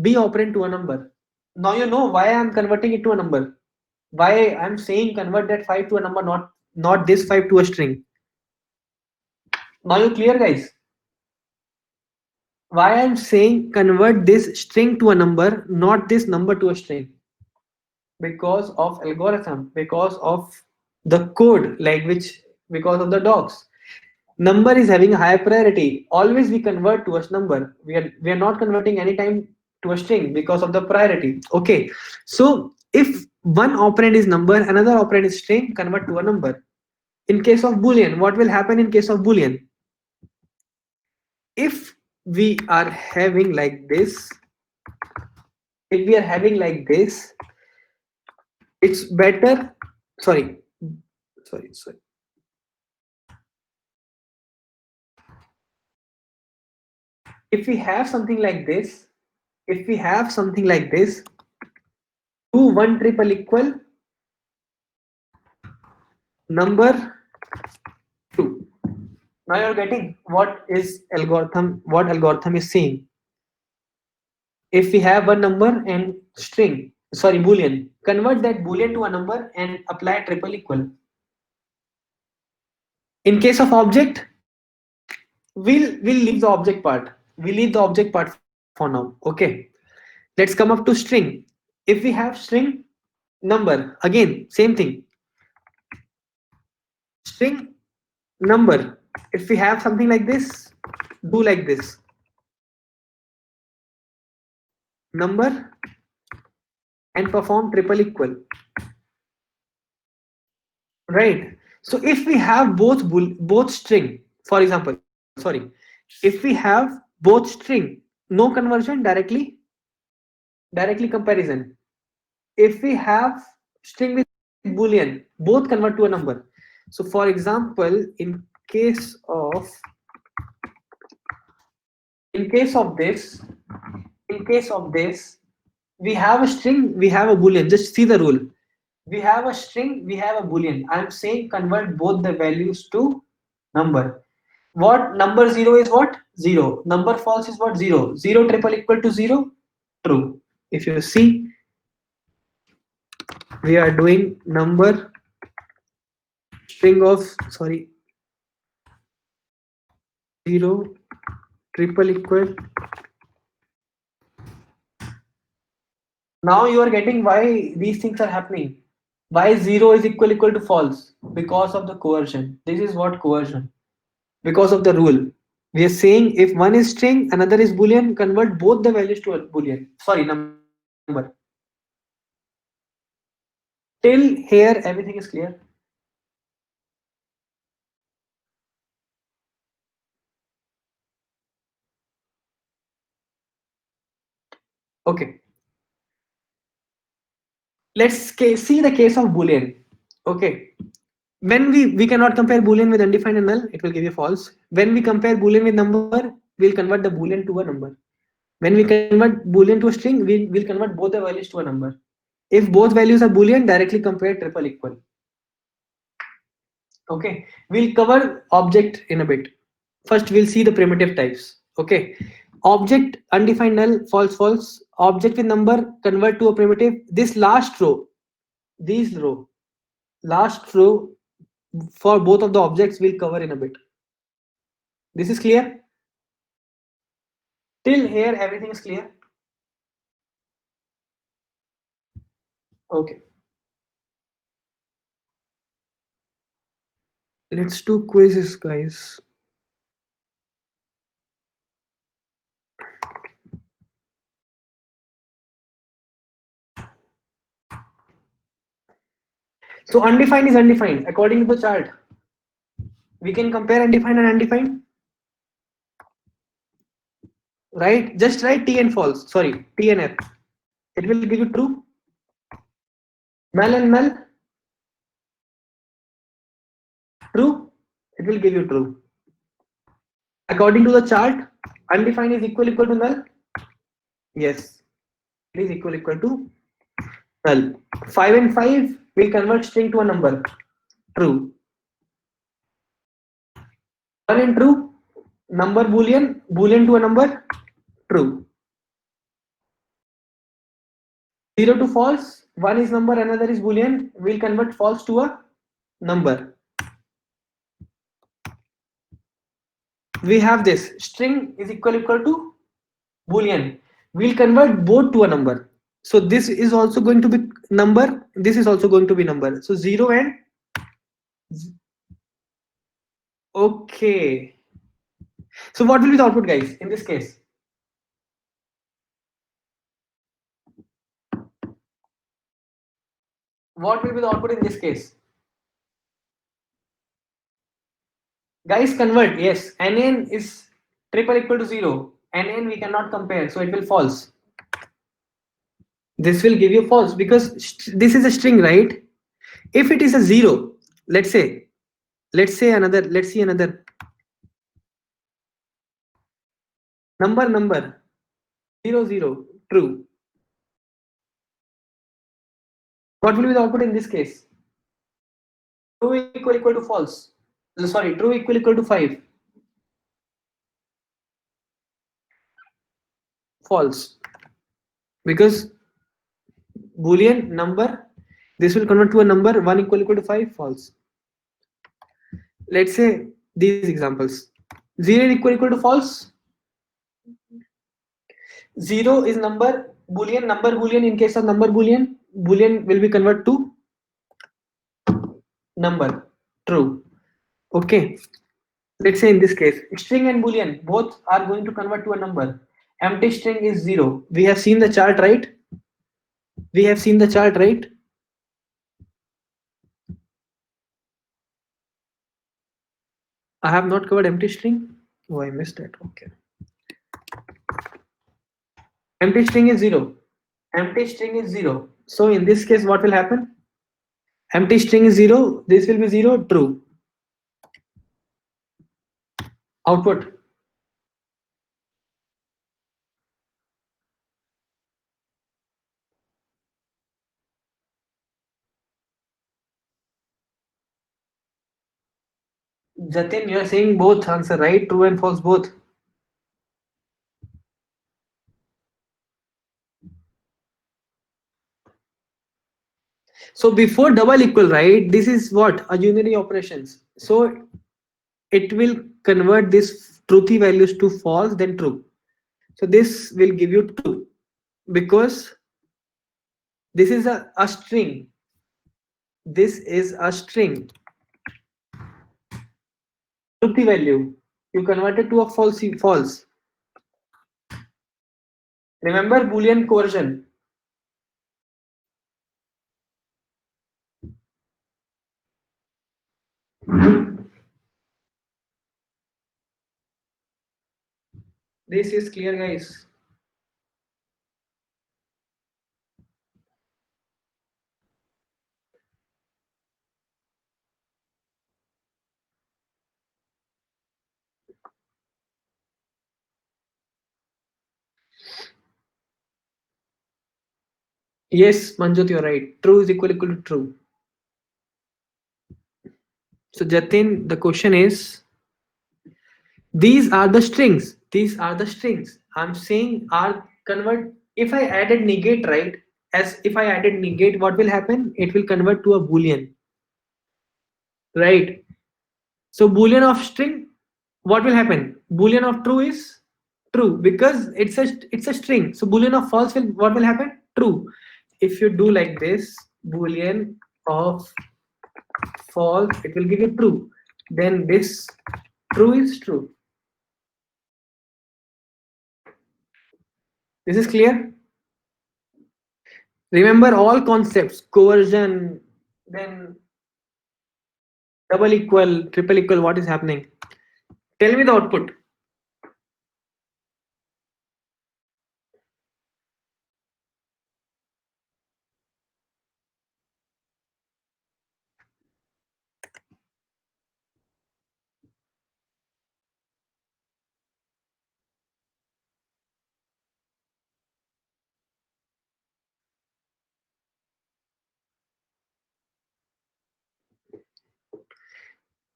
Speaker 1: B operand to a number. Now you know why I'm converting it to a number. Why I'm saying convert that 5 to a number, not this 5 to a string. Now you clear, guys? Why I'm saying convert this string to a number, not this number to a string? Because of algorithm, because of the code language, because of the docs. Number is having a higher priority. Always we convert to a number. We are not converting anytime to a string because of the priority. Okay. So if one operand is number, another operand is string, convert to a number. In case of Boolean, what will happen in case of Boolean? If we are having like this, it's better. Sorry. If we have something like this, do one triple equal number 2. Now you're getting what algorithm is saying. If we have a number and string, sorry, Boolean, convert that Boolean to a number and apply triple equal. In case of object, we'll leave the object part. We leave the object part for now. Okay. Let's come up to string. If we have string number, again, same thing. String number. If we have something like this, do like this. Number and perform triple equal. Right. So if we have both string, for example, sorry, if we have both string, no conversion, directly comparison. If we have string with Boolean, both convert to a number. So for example, in case of this, we have a string, we have a Boolean. Just see the rule. We have a string, we have a Boolean. I'm saying convert both the values to number. What number 0 is what? 0. Number false is what? 0. 0 triple equal to 0? True. If you see, we are doing number string of, sorry, 0 triple equal. Now you are getting why these things are happening. Why 0 is equal to false? Because of the coercion. This is what coercion. Because of the rule. We are saying if one is string, another is Boolean, convert both the values to a Boolean. Sorry, number. Till here, everything is clear. Okay. See the case of Boolean. Okay. When we cannot compare Boolean with undefined and null, it will give you false. When we compare Boolean with number, we'll convert the Boolean to a number. When we convert Boolean to a string, we'll convert both the values to a number. If both values are Boolean, directly compare triple equal. Okay, we'll cover object in a bit. First, we'll see the primitive types. Okay, object undefined null, false, false. Object with number, convert to a primitive. This last row, these row, last row for both of the objects we'll cover in a bit. This is clear? Till here, everything is clear. Okay. Let's do quizzes, guys. So undefined is undefined according to the chart. We can compare undefined and undefined. Right? Just write T and false. Sorry, T and F. It will give you true. Null and null. True. It will give you true. According to the chart, undefined is equal to null. Yes. It is equal to null. 5 and 5 will convert string to a number. True. 1 and true. Number boolean. Boolean to a number. True. 0 to false. One is number, another is boolean. We'll convert false to a number. We have this string is equal to boolean. We'll convert both to a number. So this is also going to be number. This is also going to be number. So 0 and okay. So what will be the output, guys, in this case? What will be the output in this case? Guys, convert. Yes, NN is triple equal to 0. NN we cannot compare, so it will false. This will give you false because this is a string, right? If it is a 0, let's say another, let's see another number 0 0 true. What will be the output in this case? True equal to false. Sorry, true equal to 5. False. Because Boolean number, this will convert to a number 1 equal to 5. False. Let's say these examples. 0 equal to false. 0 is number boolean. In case of number boolean will be converted to number. True. Okay. Let's say in this case, string and boolean both are going to convert to a number. Empty string is 0. We have seen the chart, right? We have seen the chart, right? I have not covered empty string. Oh, I missed that. Okay. Empty string is 0. Empty string is 0. So in this case, what will happen? Empty string is 0. This will be 0. True. Output. Jatin, you are saying both answer, right? True and false both. So before double equal, right? This is what? A unary operations. So it will convert this truthy values to false, then true. So this will give you true because this is a string. This is a string. Truthy value. You convert it to a false. Remember Boolean coercion. This is clear, guys. Yes, Manjot, you're right. True is equal to true. So Jatin, the question is, these are the strings. These are the strings. I'm saying are convert. If I added negate, right? As if I added negate, what will happen? It will convert to a boolean, right? So boolean of string, what will happen? Boolean of true is true because it's a string. So boolean of false will what will happen? True. If you do like this, boolean of false, it will give you true. Then this true is true. This is clear. Remember all concepts: coercion, then double equal, triple equal. What is happening? Tell me the output.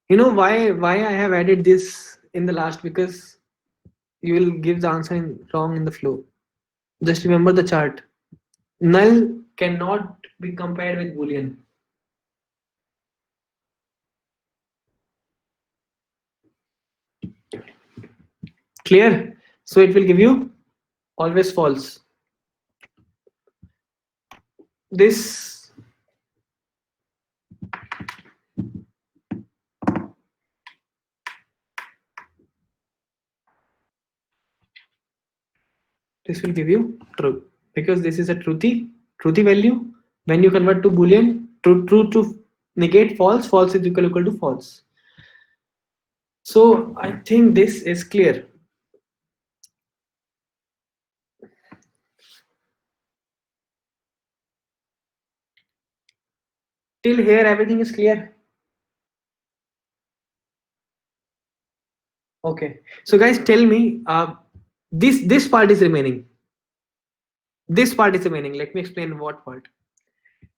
Speaker 1: You know why I have added this in the last, because you will give the answer wrong in the flow. Just remember the chart. Null cannot be compared with boolean. Clear? So it will give you always false. This this will give you true, because this is a truthy value. When you convert to boolean, true to negate false, false is equal to false. So I think this is clear. Till here everything is clear. Okay, so guys, tell me, this part is remaining. This part is remaining. Let me explain what part.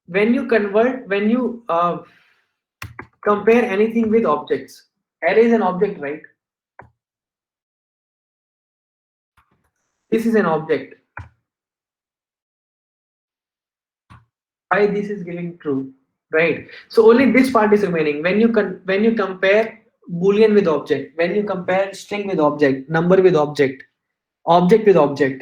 Speaker 1: When you convert, when you compare anything with objects, array is an object, right? This is an object. Why this is giving true, right? So only this part is remaining. When you compare boolean with object, when you compare string with object, number with object, object with object,